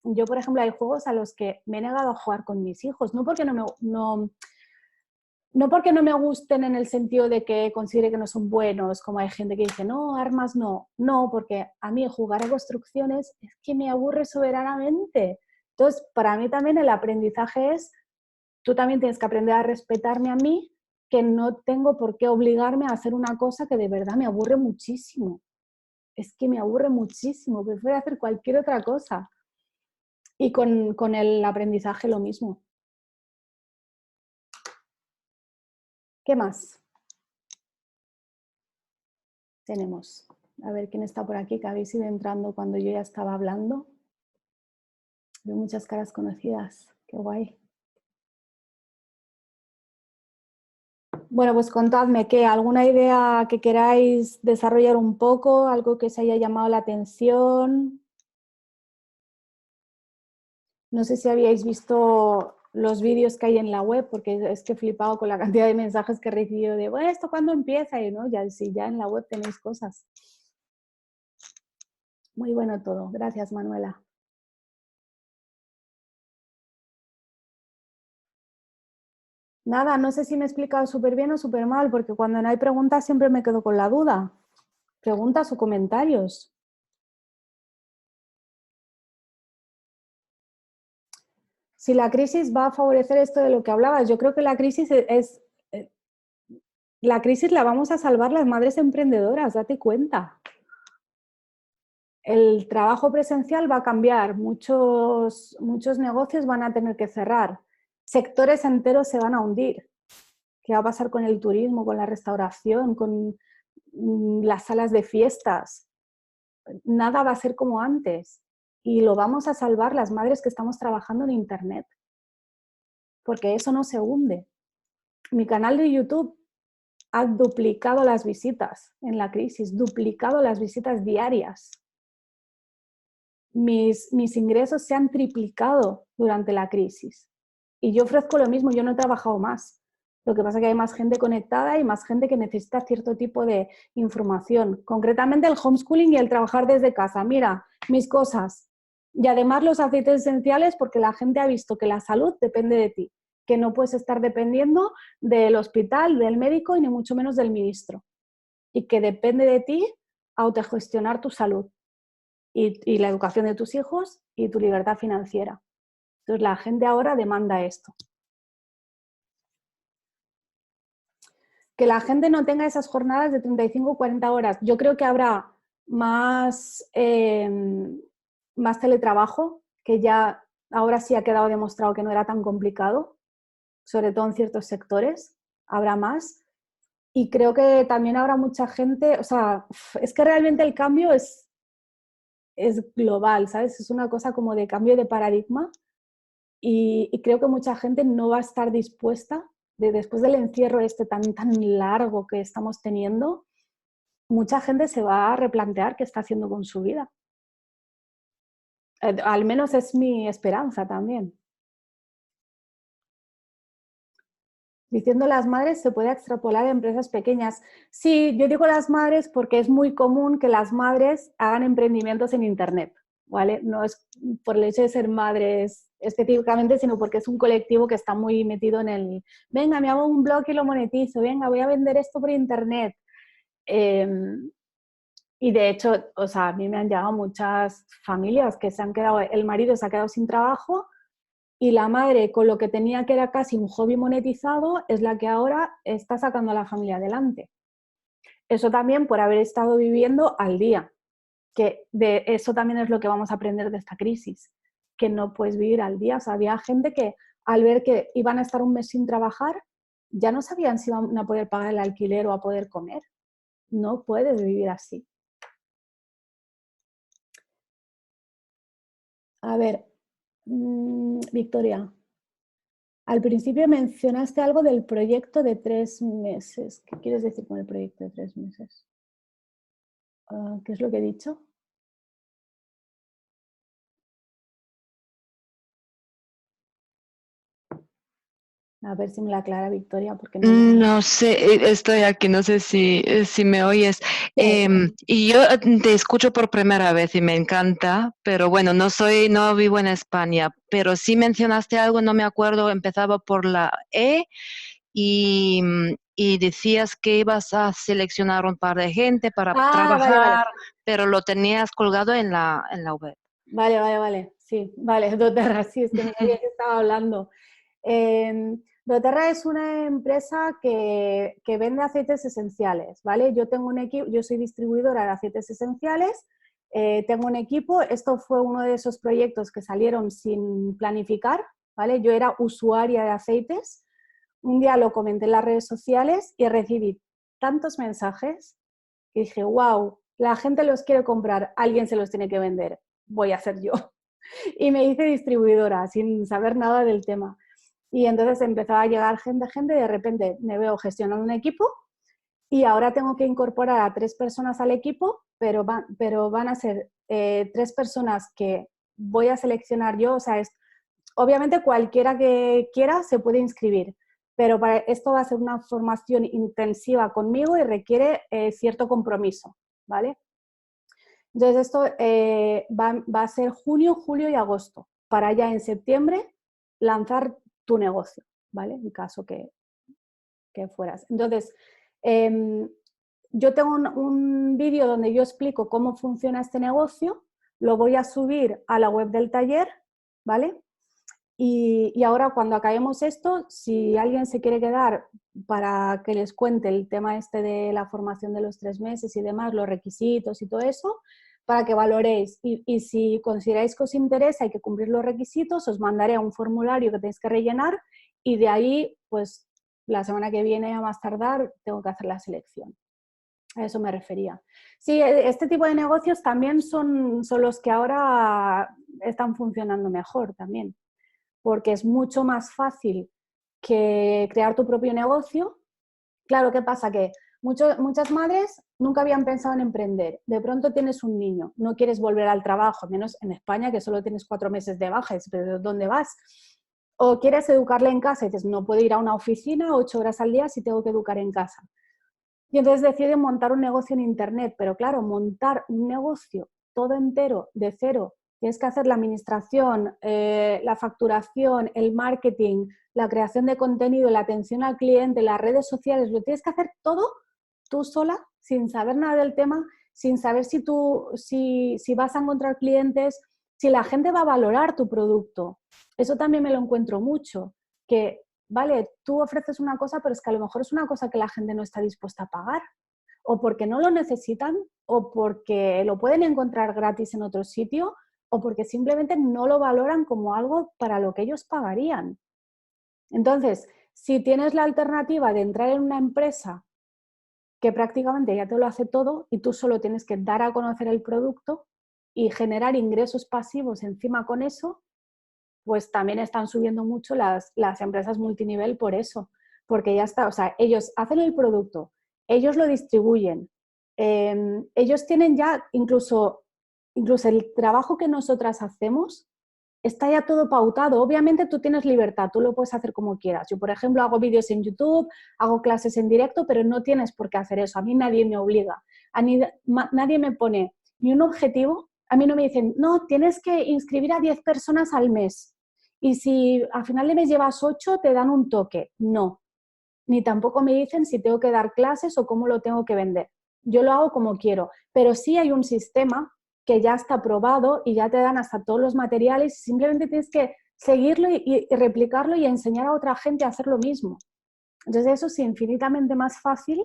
Yo, por ejemplo, hay juegos a los que me he negado a jugar con mis hijos, no porque no porque no me gusten en el sentido de que considere que no son buenos, como hay gente que dice, no, armas no. No, porque a mí jugar a construcciones es que me aburre soberanamente. Entonces, para mí también el aprendizaje es, tú también tienes que aprender a respetarme a mí, que no tengo por qué obligarme a hacer una cosa que de verdad me aburre muchísimo. Es que me aburre muchísimo, prefiero hacer cualquier otra cosa. Y con el aprendizaje lo mismo. ¿Qué más? tenemos? A ver quién está por aquí, que habéis ido entrando cuando yo ya estaba hablando. Veo muchas caras conocidas, qué guay. Bueno, pues contadme, ¿qué? ¿Alguna idea que queráis desarrollar un poco? ¿Algo que os haya llamado la atención? No sé si habíais visto los vídeos que hay en la web, porque es que he flipado con la cantidad de mensajes que he recibido de, bueno, ¿esto cuándo empieza? Y no, ya, sí, ya en la web tenéis cosas. Muy bueno todo. Gracias, Manuela. Nada, no sé si me he explicado súper bien o súper mal, porque cuando no hay preguntas siempre me quedo con la duda. Preguntas o comentarios. Si la crisis va a favorecer esto de lo que hablabas, yo creo que la crisis la crisis la vamos a salvar las madres emprendedoras, date cuenta. El trabajo presencial va a cambiar, muchos negocios van a tener que cerrar, sectores enteros se van a hundir. ¿Qué va a pasar con el turismo, con la restauración, con las salas de fiestas? Nada va a ser como antes y lo vamos a salvar las madres que estamos trabajando en Internet, porque eso no se hunde. Mi canal de YouTube ha duplicado las visitas en la crisis, duplicado las visitas diarias. Mis ingresos se han triplicado durante la crisis. Y yo ofrezco lo mismo, yo no he trabajado más. Lo que pasa es que hay más gente conectada y más gente que necesita cierto tipo de información. Concretamente el homeschooling y el trabajar desde casa. Mira, mis cosas. Y además los aceites esenciales porque la gente ha visto que la salud depende de ti, que no puedes estar dependiendo del hospital, del médico y ni mucho menos del ministro. Y que depende de ti autogestionar tu salud y la educación de tus hijos y tu libertad financiera. Entonces la gente ahora demanda esto. Que la gente no tenga esas jornadas de 35 o 40 horas. Yo creo que habrá más teletrabajo, que ya ahora sí ha quedado demostrado que no era tan complicado, sobre todo en ciertos sectores, habrá más. Y creo que también habrá mucha gente, o sea, es que realmente el cambio es global, ¿sabes? Es una cosa como de cambio de paradigma y creo que mucha gente no va a estar dispuesta, después del encierro este tan largo que estamos teniendo, mucha gente se va a replantear qué está haciendo con su vida. Al menos es mi esperanza también. Diciendo las madres se puede extrapolar a empresas pequeñas. Sí, yo digo las madres porque es muy común que las madres hagan emprendimientos en Internet, ¿vale? No es por el hecho de ser madres específicamente, sino porque es un colectivo que está muy metido en el, venga, me hago un blog y lo monetizo, venga, voy a vender esto por Internet. Y de hecho, o sea, a mí me han llegado muchas familias que se han quedado, el marido se ha quedado sin trabajo y la madre, con lo que tenía que era casi un hobby monetizado, es la que ahora está sacando a la familia adelante. Eso también por haber estado viviendo al día, que de eso también es lo que vamos a aprender de esta crisis, que no puedes vivir al día. O sea, había gente que al ver que iban a estar un mes sin trabajar, ya no sabían si iban a poder pagar el alquiler o a poder comer. No puedes vivir así. A ver, Victoria, al principio mencionaste algo del proyecto de 3 meses. ¿Qué quieres decir con el proyecto de 3 meses? ¿Qué es lo que he dicho? A ver si me la aclara Victoria, porque no me... No sé, estoy aquí, no sé si me oyes. Sí. Y yo te escucho por primera vez y me encanta, pero bueno, no vivo en España, pero sí mencionaste algo, no me acuerdo, empezaba por la E y decías que ibas a seleccionar un par de gente para Vale, vale. trabajar, pero lo tenías colgado en la web. Vale. Sí, vale, doTERRA, sí, es que no sabía que estaba hablando. doTERRA es una empresa que vende aceites esenciales, ¿vale? Yo tengo un equipo, yo soy distribuidora de aceites esenciales, tengo un equipo, esto fue uno de esos proyectos que salieron sin planificar, ¿vale? Yo era usuaria de aceites, un día lo comenté en las redes sociales y recibí tantos mensajes Y dije, wow, la gente los quiere comprar, alguien se los tiene que vender, voy a ser yo. Y me hice distribuidora sin saber nada del tema. Y entonces empezaba a llegar gente, y de repente me veo gestionando un equipo y ahora tengo que incorporar a 3 personas al equipo, pero van a ser 3 personas que voy a seleccionar yo. O sea, obviamente cualquiera que quiera se puede inscribir, pero para esto va a ser una formación intensiva conmigo y requiere cierto compromiso, ¿vale? Entonces esto va a ser junio, julio y agosto, para ya en septiembre lanzar tu negocio, ¿vale? En caso que fueras. Entonces, yo tengo un vídeo donde yo explico cómo funciona este negocio, lo voy a subir a la web del taller, ¿vale? Y ahora cuando acabemos esto, si alguien se quiere quedar para que les cuente el tema este de la formación de los 3 meses y demás, los requisitos y todo eso, para que valoréis. Y si consideráis que os interesa, hay que cumplir los requisitos, os mandaré un formulario que tenéis que rellenar y de ahí, pues la semana que viene a más tardar, tengo que hacer la selección. A eso me refería. Sí, este tipo de negocios también son los que ahora están funcionando mejor también, porque es mucho más fácil que crear tu propio negocio. Claro, ¿qué pasa? Que muchas madres nunca habían pensado en emprender. De pronto tienes un niño, no quieres volver al trabajo, menos en España, que solo tienes 4 meses de baja, pero ¿dónde vas? O quieres educarle en casa y dices, no puedo ir a una oficina 8 horas al día si tengo que educar en casa. Y entonces deciden montar un negocio en Internet, pero claro, montar un negocio todo entero, de cero, tienes que hacer la administración, la facturación, el marketing, la creación de contenido, la atención al cliente, las redes sociales, lo tienes que hacer todo tú sola, sin saber nada del tema, sin saber si vas a encontrar clientes, si la gente va a valorar tu producto. Eso también me lo encuentro mucho, que vale, tú ofreces una cosa, pero es que a lo mejor es una cosa que la gente no está dispuesta a pagar, o porque no lo necesitan, o porque lo pueden encontrar gratis en otro sitio, o porque simplemente no lo valoran como algo para lo que ellos pagarían. Entonces, si tienes la alternativa de entrar en una empresa que prácticamente ya te lo hace todo y tú solo tienes que dar a conocer el producto y generar ingresos pasivos encima con eso, pues también están subiendo mucho las empresas multinivel por eso, porque ya está, o sea, ellos hacen el producto, ellos lo distribuyen, ellos tienen ya incluso el trabajo que nosotras hacemos está ya todo pautado. Obviamente tú tienes libertad, tú lo puedes hacer como quieras. Yo, por ejemplo, hago vídeos en YouTube, hago clases en directo, pero no tienes por qué hacer eso. A mí nadie me obliga, nadie me pone ni un objetivo. A mí no me dicen, no, tienes que inscribir a 10 personas al mes. Y si al final de mes llevas 8, te dan un toque. No. Ni tampoco me dicen si tengo que dar clases o cómo lo tengo que vender. Yo lo hago como quiero, pero sí hay un sistema que ya está probado y ya te dan hasta todos los materiales, simplemente tienes que seguirlo y replicarlo y enseñar a otra gente a hacer lo mismo. Entonces eso es infinitamente más fácil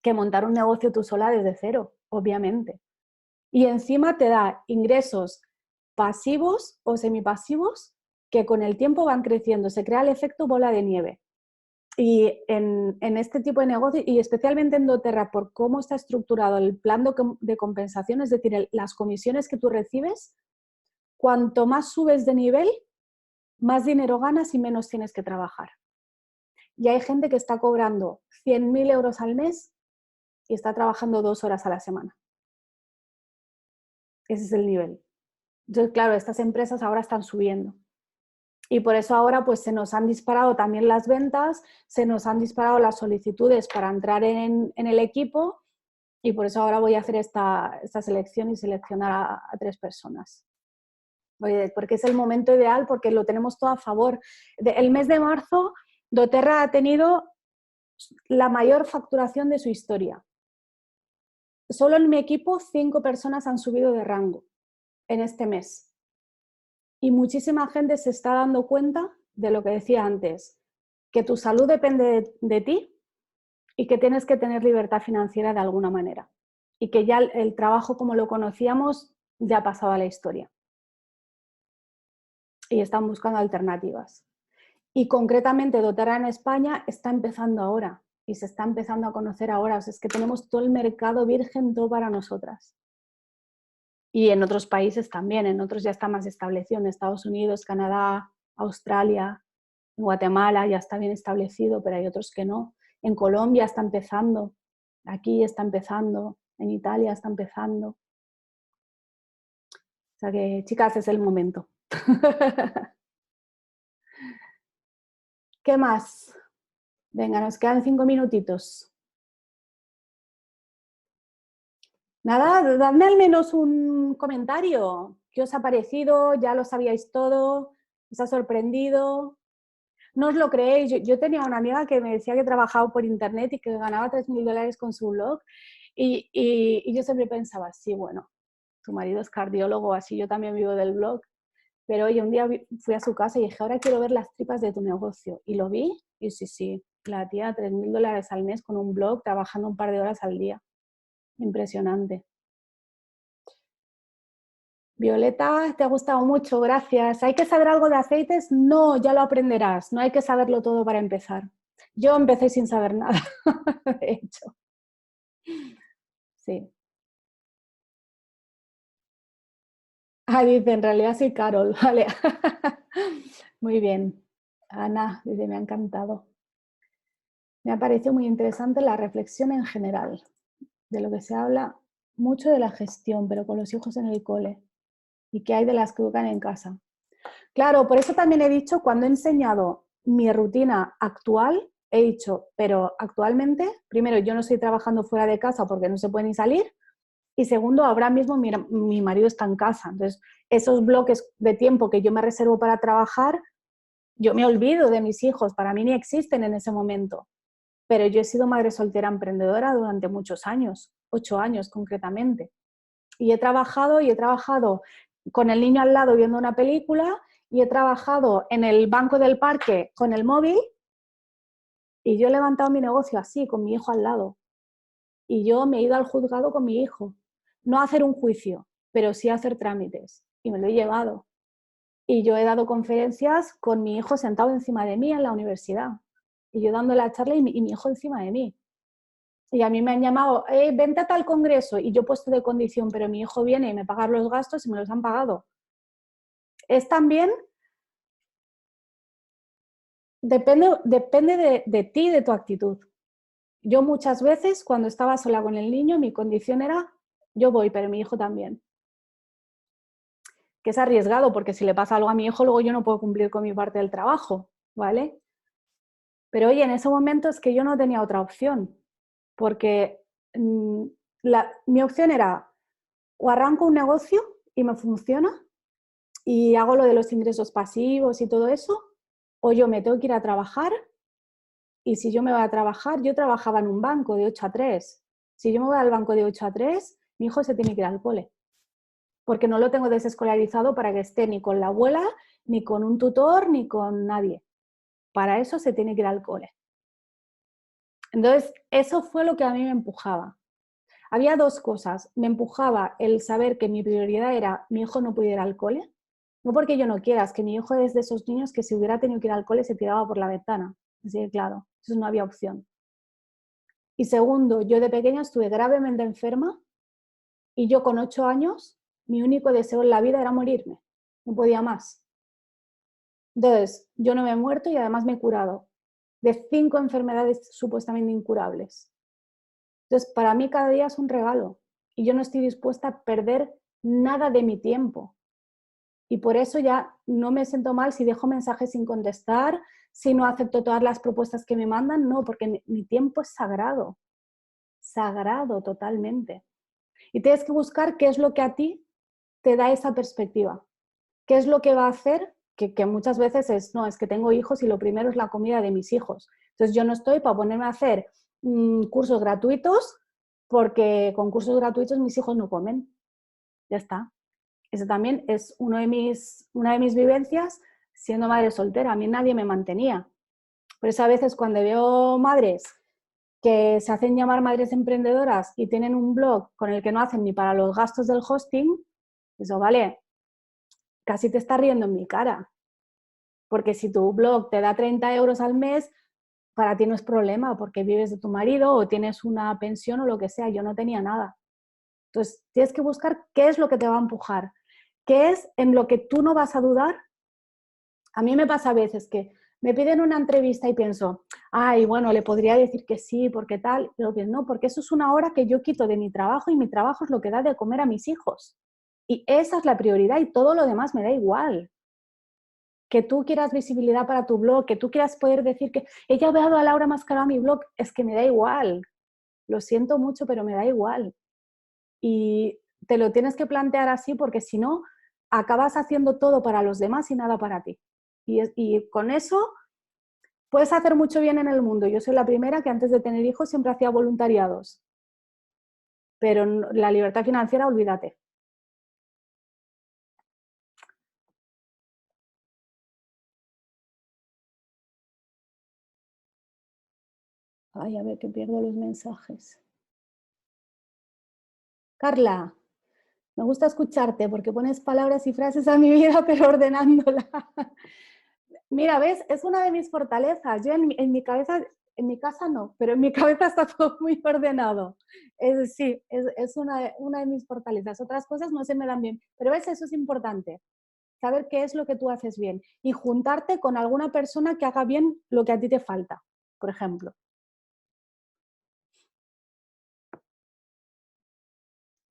que montar un negocio tú sola desde cero, obviamente. Y encima te da ingresos pasivos o semipasivos que con el tiempo van creciendo, se crea el efecto bola de nieve. Y en este tipo de negocio, y especialmente en doTERRA, por cómo está estructurado el plan de compensación, es decir, las comisiones que tú recibes, cuanto más subes de nivel, más dinero ganas y menos tienes que trabajar. Y hay gente que está cobrando 100.000 euros al mes y está trabajando 2 horas a la semana. Ese es el nivel. Entonces, claro, estas empresas ahora están subiendo. Y por eso ahora pues se nos han disparado también las ventas, se nos han disparado las solicitudes para entrar en el equipo y por eso ahora voy a hacer esta selección y seleccionar a 3 personas. Porque es el momento ideal, porque lo tenemos todo a favor. El mes de marzo, doTERRA ha tenido la mayor facturación de su historia. Solo en mi equipo 5 personas han subido de rango en este mes. Y muchísima gente se está dando cuenta de lo que decía antes, que tu salud depende de ti y que tienes que tener libertad financiera de alguna manera. Y que ya el trabajo como lo conocíamos ya ha pasado a la historia. Y están buscando alternativas. Y concretamente doTERRA en España está empezando ahora. y se está empezando a conocer ahora. O sea, es que tenemos todo el mercado virgen todo para nosotras. Y en otros países también, en otros ya está más establecido, en Estados Unidos, Canadá, Australia, en Guatemala ya está bien establecido, pero hay otros que no. En Colombia está empezando, aquí está empezando, en Italia está empezando. O sea que, chicas, es el momento. ¿Qué más? Venga, nos quedan 5 minutitos. Nada, dadme al menos un comentario. ¿Qué os ha parecido? ¿Ya lo sabíais todo? ¿Os ha sorprendido? No os lo creéis. Yo tenía una amiga que me decía que trabajaba por internet y que ganaba $3.000 con su blog. Y yo siempre pensaba, sí, bueno, tu marido es cardiólogo, así yo también vivo del blog. Pero oye, un día fui a su casa y dije, ahora quiero ver las tripas de tu negocio. Y lo vi y sí, la tía, $3.000 al mes con un blog, trabajando un par de horas al día. Impresionante. Violeta, te ha gustado mucho, gracias. ¿Hay que saber algo de aceites? No, ya lo aprenderás. No hay que saberlo todo para empezar. Yo empecé sin saber nada, de hecho. Sí. Ah, dice, en realidad soy Carol, vale. Muy bien. Ana, dice, me ha encantado. Me ha parecido muy interesante la reflexión en general, de lo que se habla mucho de la gestión, pero con los hijos en el cole. ¿Y qué hay de las que educan en casa? Claro, por eso también he dicho, cuando he enseñado mi rutina actual, he dicho, pero actualmente, primero, yo no estoy trabajando fuera de casa porque no se puede ni salir, y segundo, ahora mismo mi marido está en casa. Entonces, esos bloques de tiempo que yo me reservo para trabajar, yo me olvido de mis hijos, para mí ni existen en ese momento. Pero yo he sido madre soltera emprendedora durante muchos años, 8 años concretamente. Y he trabajado con el niño al lado viendo una película y he trabajado en el banco del parque con el móvil y yo he levantado mi negocio así, con mi hijo al lado. Y yo me he ido al juzgado con mi hijo. No a hacer un juicio, pero sí a hacer trámites. Y me lo he llevado. Y yo he dado conferencias con mi hijo sentado encima de mí en la universidad. Y yo dando la charla y mi hijo encima de mí. Y a mí me han llamado, vente a tal congreso, y yo he puesto de condición, pero mi hijo viene y me paga los gastos y me los han pagado. Es también, depende de ti, de tu actitud. Yo muchas veces, cuando estaba sola con el niño, mi condición era, yo voy, pero mi hijo también. Que es arriesgado, porque si le pasa algo a mi hijo, luego yo no puedo cumplir con mi parte del trabajo, ¿vale? Pero oye, en ese momento es que yo no tenía otra opción, porque mi opción era, o arranco un negocio y me funciona, y hago lo de los ingresos pasivos y todo eso, o yo me tengo que ir a trabajar, y si yo me voy a trabajar, yo trabajaba en un banco de 8 a 3. Si yo me voy al banco de 8 a 3, mi hijo se tiene que ir al cole, porque no lo tengo desescolarizado para que esté ni con la abuela, ni con un tutor, ni con nadie. Para eso se tiene que ir al cole. Entonces, eso fue lo que a mí me empujaba. Había dos cosas. Me empujaba el saber que mi prioridad era mi hijo no pudiera ir al cole. No porque yo no quiera, es que mi hijo es de esos niños que si hubiera tenido que ir al cole se tiraba por la ventana. Así que claro, eso no había opción. Y segundo, yo de pequeña estuve gravemente enferma y yo con 8 años, mi único deseo en la vida era morirme. No podía más. Entonces, yo no me he muerto y además me he curado de 5 enfermedades supuestamente incurables. Entonces, para mí cada día es un regalo y yo no estoy dispuesta a perder nada de mi tiempo. Y por eso ya no me siento mal si dejo mensajes sin contestar, si no acepto todas las propuestas que me mandan, no, porque mi tiempo es sagrado totalmente. Y tienes que buscar qué es lo que a ti te da esa perspectiva, qué es lo que va a hacer, que muchas veces es, no, es que tengo hijos y lo primero es la comida de mis hijos. Entonces yo no estoy para ponerme a hacer cursos gratuitos porque con cursos gratuitos mis hijos no comen. Ya está. Eso también es una de mis vivencias siendo madre soltera. A mí nadie me mantenía. Por eso a veces cuando veo madres que se hacen llamar madres emprendedoras y tienen un blog con el que no hacen ni para los gastos del hosting, eso vale, casi te está riendo en mi cara. Porque si tu blog te da 30 euros al mes, para ti no es problema porque vives de tu marido o tienes una pensión o lo que sea. Yo no tenía nada. Entonces, tienes que buscar qué es lo que te va a empujar, qué es en lo que tú no vas a dudar. A mí me pasa a veces que me piden una entrevista y pienso, ay, bueno, le podría decir que sí, porque tal, pero que no, porque eso es una hora que yo quito de mi trabajo y mi trabajo es lo que da de comer a mis hijos. Y esa es la prioridad y todo lo demás me da igual. Que tú quieras visibilidad para tu blog, que tú quieras poder decir que he llevado a Laura Mascaró a mi blog, es que me da igual. Lo siento mucho, pero me da igual. Y te lo tienes que plantear así porque si no, acabas haciendo todo para los demás y nada para ti. Y con eso puedes hacer mucho bien en el mundo. Yo soy la primera que antes de tener hijos siempre hacía voluntariados. Pero la libertad financiera, olvídate. Ay, a ver, que pierdo los mensajes. Carla, me gusta escucharte porque pones palabras y frases a mi vida, pero ordenándola. Mira, ¿ves? Es una de mis fortalezas. Yo en mi cabeza, en mi casa no, pero en mi cabeza está todo muy ordenado. Sí, es una de mis fortalezas. Otras cosas no se me dan bien, pero ves, eso es importante. Saber qué es lo que tú haces bien y juntarte con alguna persona que haga bien lo que a ti te falta, por ejemplo.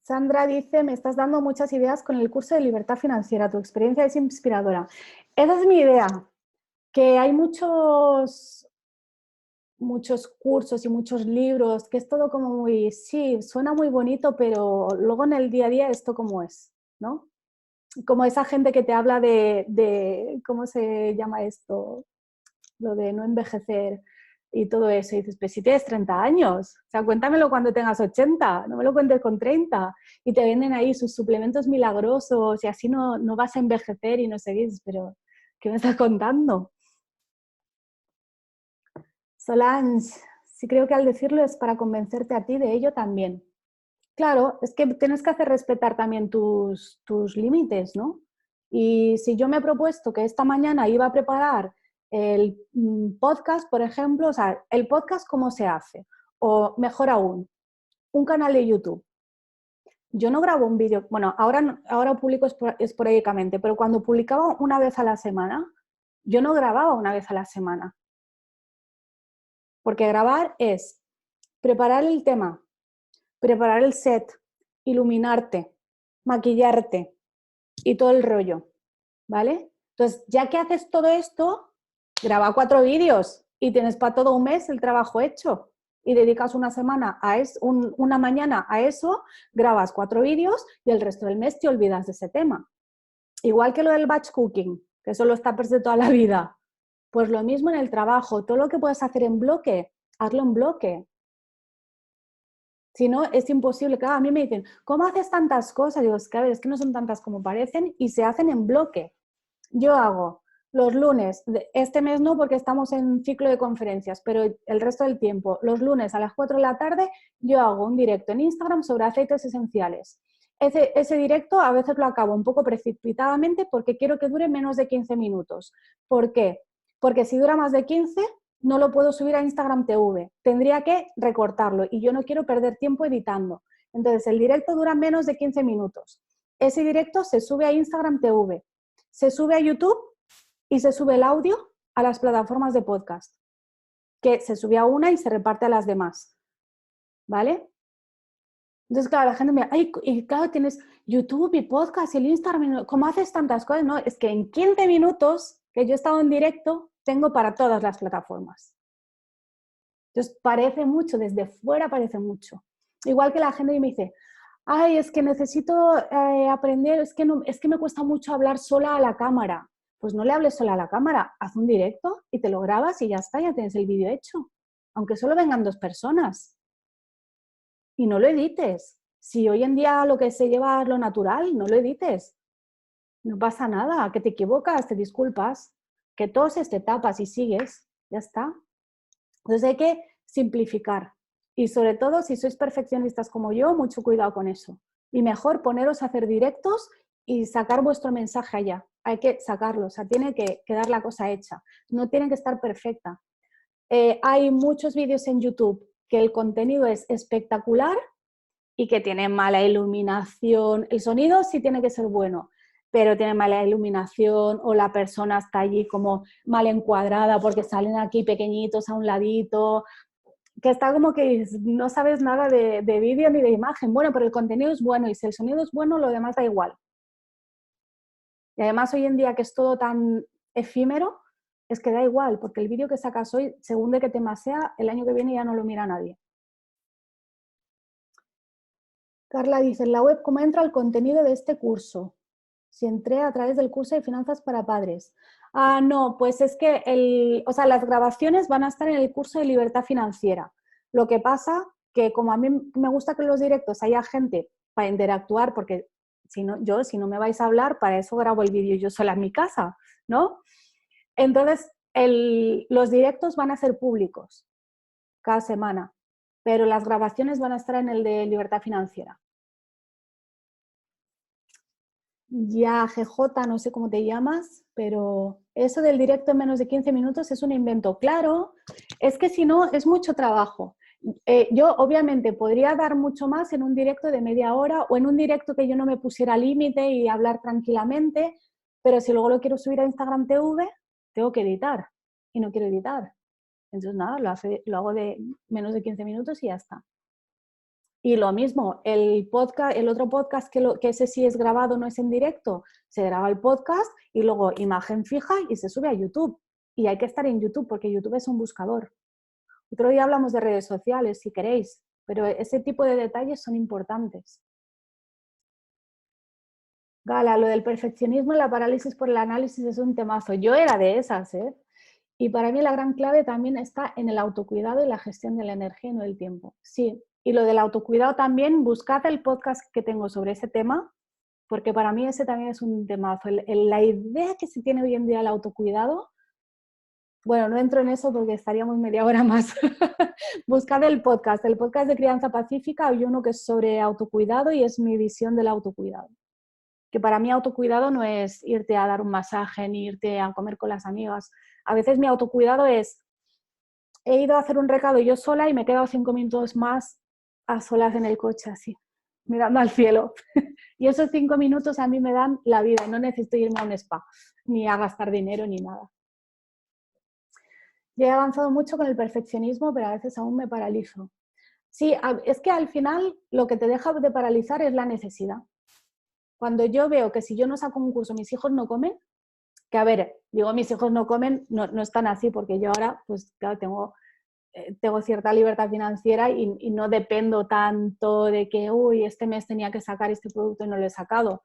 Sandra dice, me estás dando muchas ideas con el curso de libertad financiera, tu experiencia es inspiradora. Esa es mi idea, que hay muchos cursos y muchos libros, que es todo como muy, sí, suena muy bonito, pero luego en el día a día esto cómo es, ¿no? Como esa gente que te habla de ¿cómo se llama esto? Lo de no envejecer y todo eso. Y dices, pues si tienes 30 años, o sea, cuéntamelo cuando tengas 80, no me lo cuentes con 30. Y te venden ahí sus suplementos milagrosos y así no vas a envejecer y no sé qué, pero ¿qué me estás contando? Solange, sí creo que al decirlo es para convencerte a ti de ello también. Claro, es que tienes que hacer respetar también tus límites, ¿no? Y si yo me he propuesto que esta mañana iba a preparar el podcast, por ejemplo, o sea, el podcast, ¿cómo se hace? O mejor aún, un canal de YouTube. Yo no grabo un vídeo, bueno, ahora publico esporádicamente, pero cuando publicaba una vez a la semana, yo no grababa una vez a la semana. Porque grabar es preparar el tema, preparar el set, iluminarte, maquillarte y todo el rollo, ¿vale? Entonces, ya que haces todo esto, graba 4 vídeos y tienes para todo un mes el trabajo hecho. Y dedicas una semana una mañana a eso, grabas 4 vídeos y el resto del mes te olvidas de ese tema. Igual que lo del batch cooking, que eso lo tapas de toda la vida. Pues lo mismo en el trabajo, todo lo que puedes hacer en bloque, hazlo en bloque. Si no, es imposible. Claro, a mí me dicen, ¿cómo haces tantas cosas? Digo, es que a ver, es que no son tantas como parecen y se hacen en bloque. Yo hago los lunes, este mes no porque estamos en ciclo de conferencias, pero el resto del tiempo, los lunes a las 4 de la tarde, yo hago un directo en Instagram sobre aceites esenciales. Ese directo a veces lo acabo un poco precipitadamente porque quiero que dure menos de 15 minutos. ¿Por qué? Porque si dura más de 15, no lo puedo subir a Instagram TV. Tendría que recortarlo y yo no quiero perder tiempo editando. Entonces, el directo dura menos de 15 minutos. Ese directo se sube a Instagram TV, se sube a YouTube y se sube el audio a las plataformas de podcast, que se sube a una y se reparte a las demás. ¿Vale? Entonces, claro, la gente me dice, ay, y claro, tienes YouTube y podcast y el Instagram, ¿cómo haces tantas cosas? No, es que en 15 minutos que yo he estado en directo, tengo para todas las plataformas. Entonces, parece mucho, desde fuera parece mucho. Igual que la gente me dice, ay, es que necesito aprender, es que me cuesta mucho hablar sola a la cámara. Pues no le hables sola a la cámara, haz un directo y te lo grabas y ya está, ya tienes el vídeo hecho. Aunque solo vengan 2 personas. Y no lo edites. Si hoy en día lo que se lleva es lo natural, no lo edites. No pasa nada, que te equivocas, te disculpas, que toses, te tapas y sigues, ya está. Entonces hay que simplificar. Y sobre todo, si sois perfeccionistas como yo, mucho cuidado con eso. Y mejor poneros a hacer directos y sacar vuestro mensaje allá. Hay que sacarlo, o sea, tiene que quedar la cosa hecha. No tiene que estar perfecta. Hay muchos vídeos en YouTube que el contenido es espectacular y que tienen mala iluminación. El sonido sí tiene que ser bueno, pero tiene mala iluminación o la persona está allí como mal encuadrada porque salen aquí pequeñitos a un ladito, que está como que no sabes nada de vídeo ni de imagen. Bueno, pero el contenido es bueno y si el sonido es bueno, lo demás da igual. Y además hoy en día que es todo tan efímero, es que da igual, porque el vídeo que sacas hoy, según de qué tema sea, el año que viene ya no lo mira nadie. Carla dice, en la web, ¿cómo entra el contenido de este curso? Si entré a través del curso de finanzas para padres. Ah, no, pues es que las grabaciones van a estar en el curso de libertad financiera. Lo que pasa que como a mí me gusta que en los directos haya gente para interactuar, porque si no me vais a hablar, para eso grabo el vídeo yo sola en mi casa, ¿no? Entonces, los directos van a ser públicos cada semana, pero las grabaciones van a estar en el de libertad financiera. Ya, GJ, no sé cómo te llamas, pero eso del directo en menos de 15 minutos es un invento. Claro, es que si no, es mucho trabajo. Yo obviamente podría dar mucho más en un directo de media hora o en un directo que yo no me pusiera límite y hablar tranquilamente, pero si luego lo quiero subir a Instagram TV, tengo que editar y no quiero editar. Entonces, nada, lo hago de menos de 15 minutos y ya está. Y lo mismo, el otro podcast que ese sí es grabado, no es en directo, se graba el podcast y luego imagen fija y se sube a YouTube. Y hay que estar en YouTube porque YouTube es un buscador. Otro día hablamos de redes sociales, si queréis, pero ese tipo de detalles son importantes. Gala, lo del perfeccionismo y la parálisis por el análisis es un temazo. Yo era de esas, ¿eh? Y para mí la gran clave también está en el autocuidado y la gestión de la energía y no del tiempo. Sí, y lo del autocuidado también, buscad el podcast que tengo sobre ese tema, porque para mí ese también es un temazo. La idea que se tiene hoy en día del autocuidado, bueno, no entro en eso porque estaríamos media hora más. Buscad el podcast de Crianza Pacífica, hay uno que es sobre autocuidado y es mi visión del autocuidado. Que para mí autocuidado no es irte a dar un masaje ni irte a comer con las amigas. A veces mi autocuidado es, he ido a hacer un recado yo sola y me he quedado 5 minutos más a solas en el coche así, mirando al cielo. Y esos 5 minutos a mí me dan la vida, no necesito irme a un spa, ni a gastar dinero, ni nada. Ya he avanzado mucho con el perfeccionismo, pero a veces aún me paralizo. Sí, es que al final lo que te deja de paralizar es la necesidad. Cuando yo veo que si yo no saco un curso mis hijos no comen, que a ver, digo mis hijos no comen, no están así, porque yo ahora pues claro, tengo cierta libertad financiera y no dependo tanto de que, uy, este mes tenía que sacar este producto y no lo he sacado.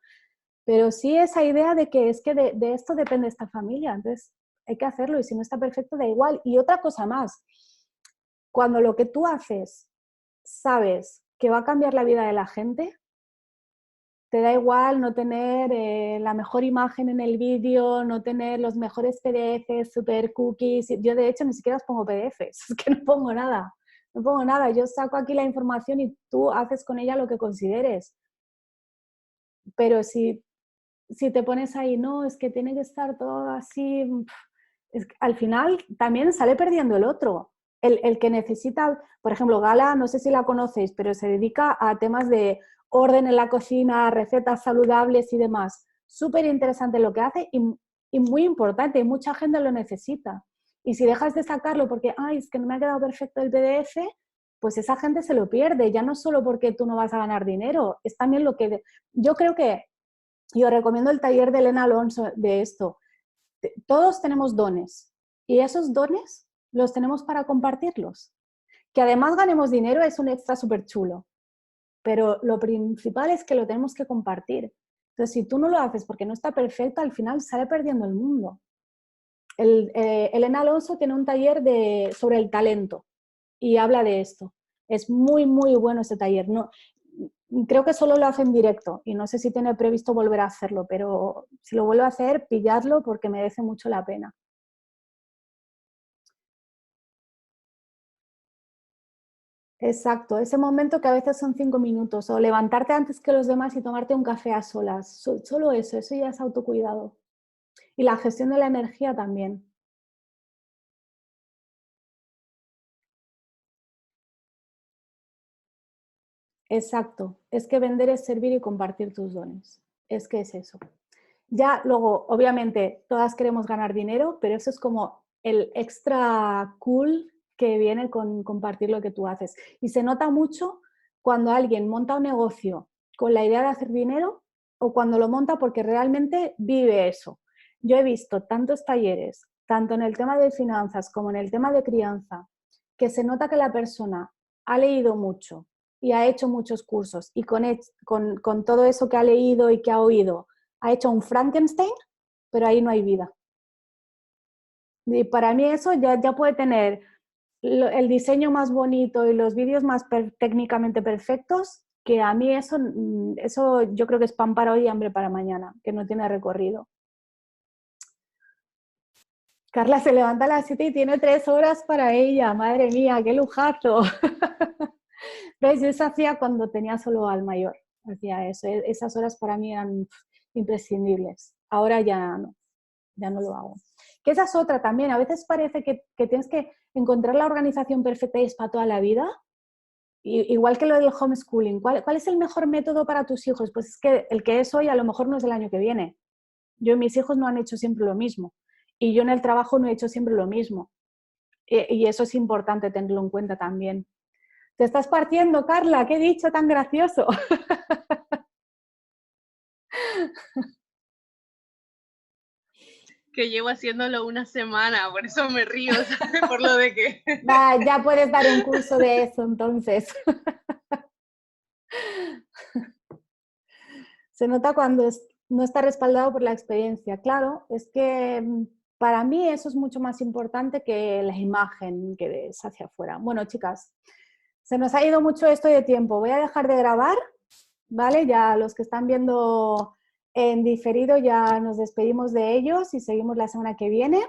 Pero sí esa idea de que es que de esto depende esta familia, entonces hay que hacerlo y si no está perfecto da igual. Y otra cosa más, cuando lo que tú haces sabes que va a cambiar la vida de la gente, te da igual no tener la mejor imagen en el vídeo, no tener los mejores PDFs, super cookies. Yo de hecho ni siquiera os pongo PDFs, es que no pongo nada. No pongo nada, yo saco aquí la información y tú haces con ella lo que consideres. Pero si te pones ahí, no, es que tiene que estar todo así, es que al final también sale perdiendo el otro. El que necesita, por ejemplo, Gala, no sé si la conocéis, pero se dedica a temas de orden en la cocina, recetas saludables y demás. Súper interesante lo que hace y muy importante, y mucha gente lo necesita. Y si dejas de sacarlo porque, ay, es que no me ha quedado perfecto el PDF, pues esa gente se lo pierde, ya no solo porque tú no vas a ganar dinero, es también lo que... Yo creo que yo recomiendo el taller de Elena Alonso de esto. Todos tenemos dones y esos dones los tenemos para compartirlos. Que además ganemos dinero es un extra súper chulo, pero lo principal es que lo tenemos que compartir. Entonces, si tú no lo haces porque no está perfecto, al final sale perdiendo el mundo. Elena Alonso tiene un taller sobre el talento y habla de esto. Es muy, muy bueno ese taller. No, creo que solo lo hace en directo y no sé si tiene previsto volver a hacerlo, pero si lo vuelve a hacer, pilladlo porque merece mucho la pena. Exacto, ese momento que a veces son 5 minutos o levantarte antes que los demás y tomarte un café a solas. Solo eso ya es autocuidado. Y la gestión de la energía también. Exacto. Es que vender es servir y compartir tus dones. Es que es eso. Ya luego, obviamente, todas queremos ganar dinero, pero eso es como el extra cool que viene con compartir lo que tú haces. Y se nota mucho cuando alguien monta un negocio con la idea de hacer dinero o cuando lo monta porque realmente vive eso. Yo he visto tantos talleres, tanto en el tema de finanzas como en el tema de crianza, que se nota que la persona ha leído mucho y ha hecho muchos cursos y con todo eso que ha leído y que ha oído, ha hecho un Frankenstein, pero ahí no hay vida. Y para mí eso ya puede tener el diseño más bonito y los vídeos más técnicamente perfectos, que a mí eso yo creo que es pan para hoy y hambre para mañana, que no tiene recorrido. Carla se levanta a las 7 y tiene 3 horas para ella, madre mía, qué lujazo. ¿Ves? Yo eso hacía cuando tenía solo al mayor, hacía eso. Esas horas para mí eran imprescindibles. Ahora ya no lo hago. Que esa es otra también. A veces parece que tienes que encontrar la organización perfecta y es para toda la vida. Igual que lo del homeschooling. ¿Cuál es el mejor método para tus hijos? Pues es que el que es hoy a lo mejor no es el año que viene. Yo y mis hijos no han hecho siempre lo mismo. Y yo en el trabajo no he hecho siempre lo mismo. Y eso es importante tenerlo en cuenta también. Te estás partiendo, Carla. ¿Qué he dicho tan gracioso? Que llevo haciéndolo una semana, por eso me río, ¿sabes? Por lo de que... Ya puedes dar un curso de eso, entonces. Se nota cuando no está respaldado por la experiencia. Claro, es que para mí eso es mucho más importante que la imagen que ves hacia afuera. Bueno, chicas, se nos ha ido mucho esto de tiempo. Voy a dejar de grabar, ¿vale? Ya los que están viendo en diferido ya nos despedimos de ellos y seguimos la semana que viene.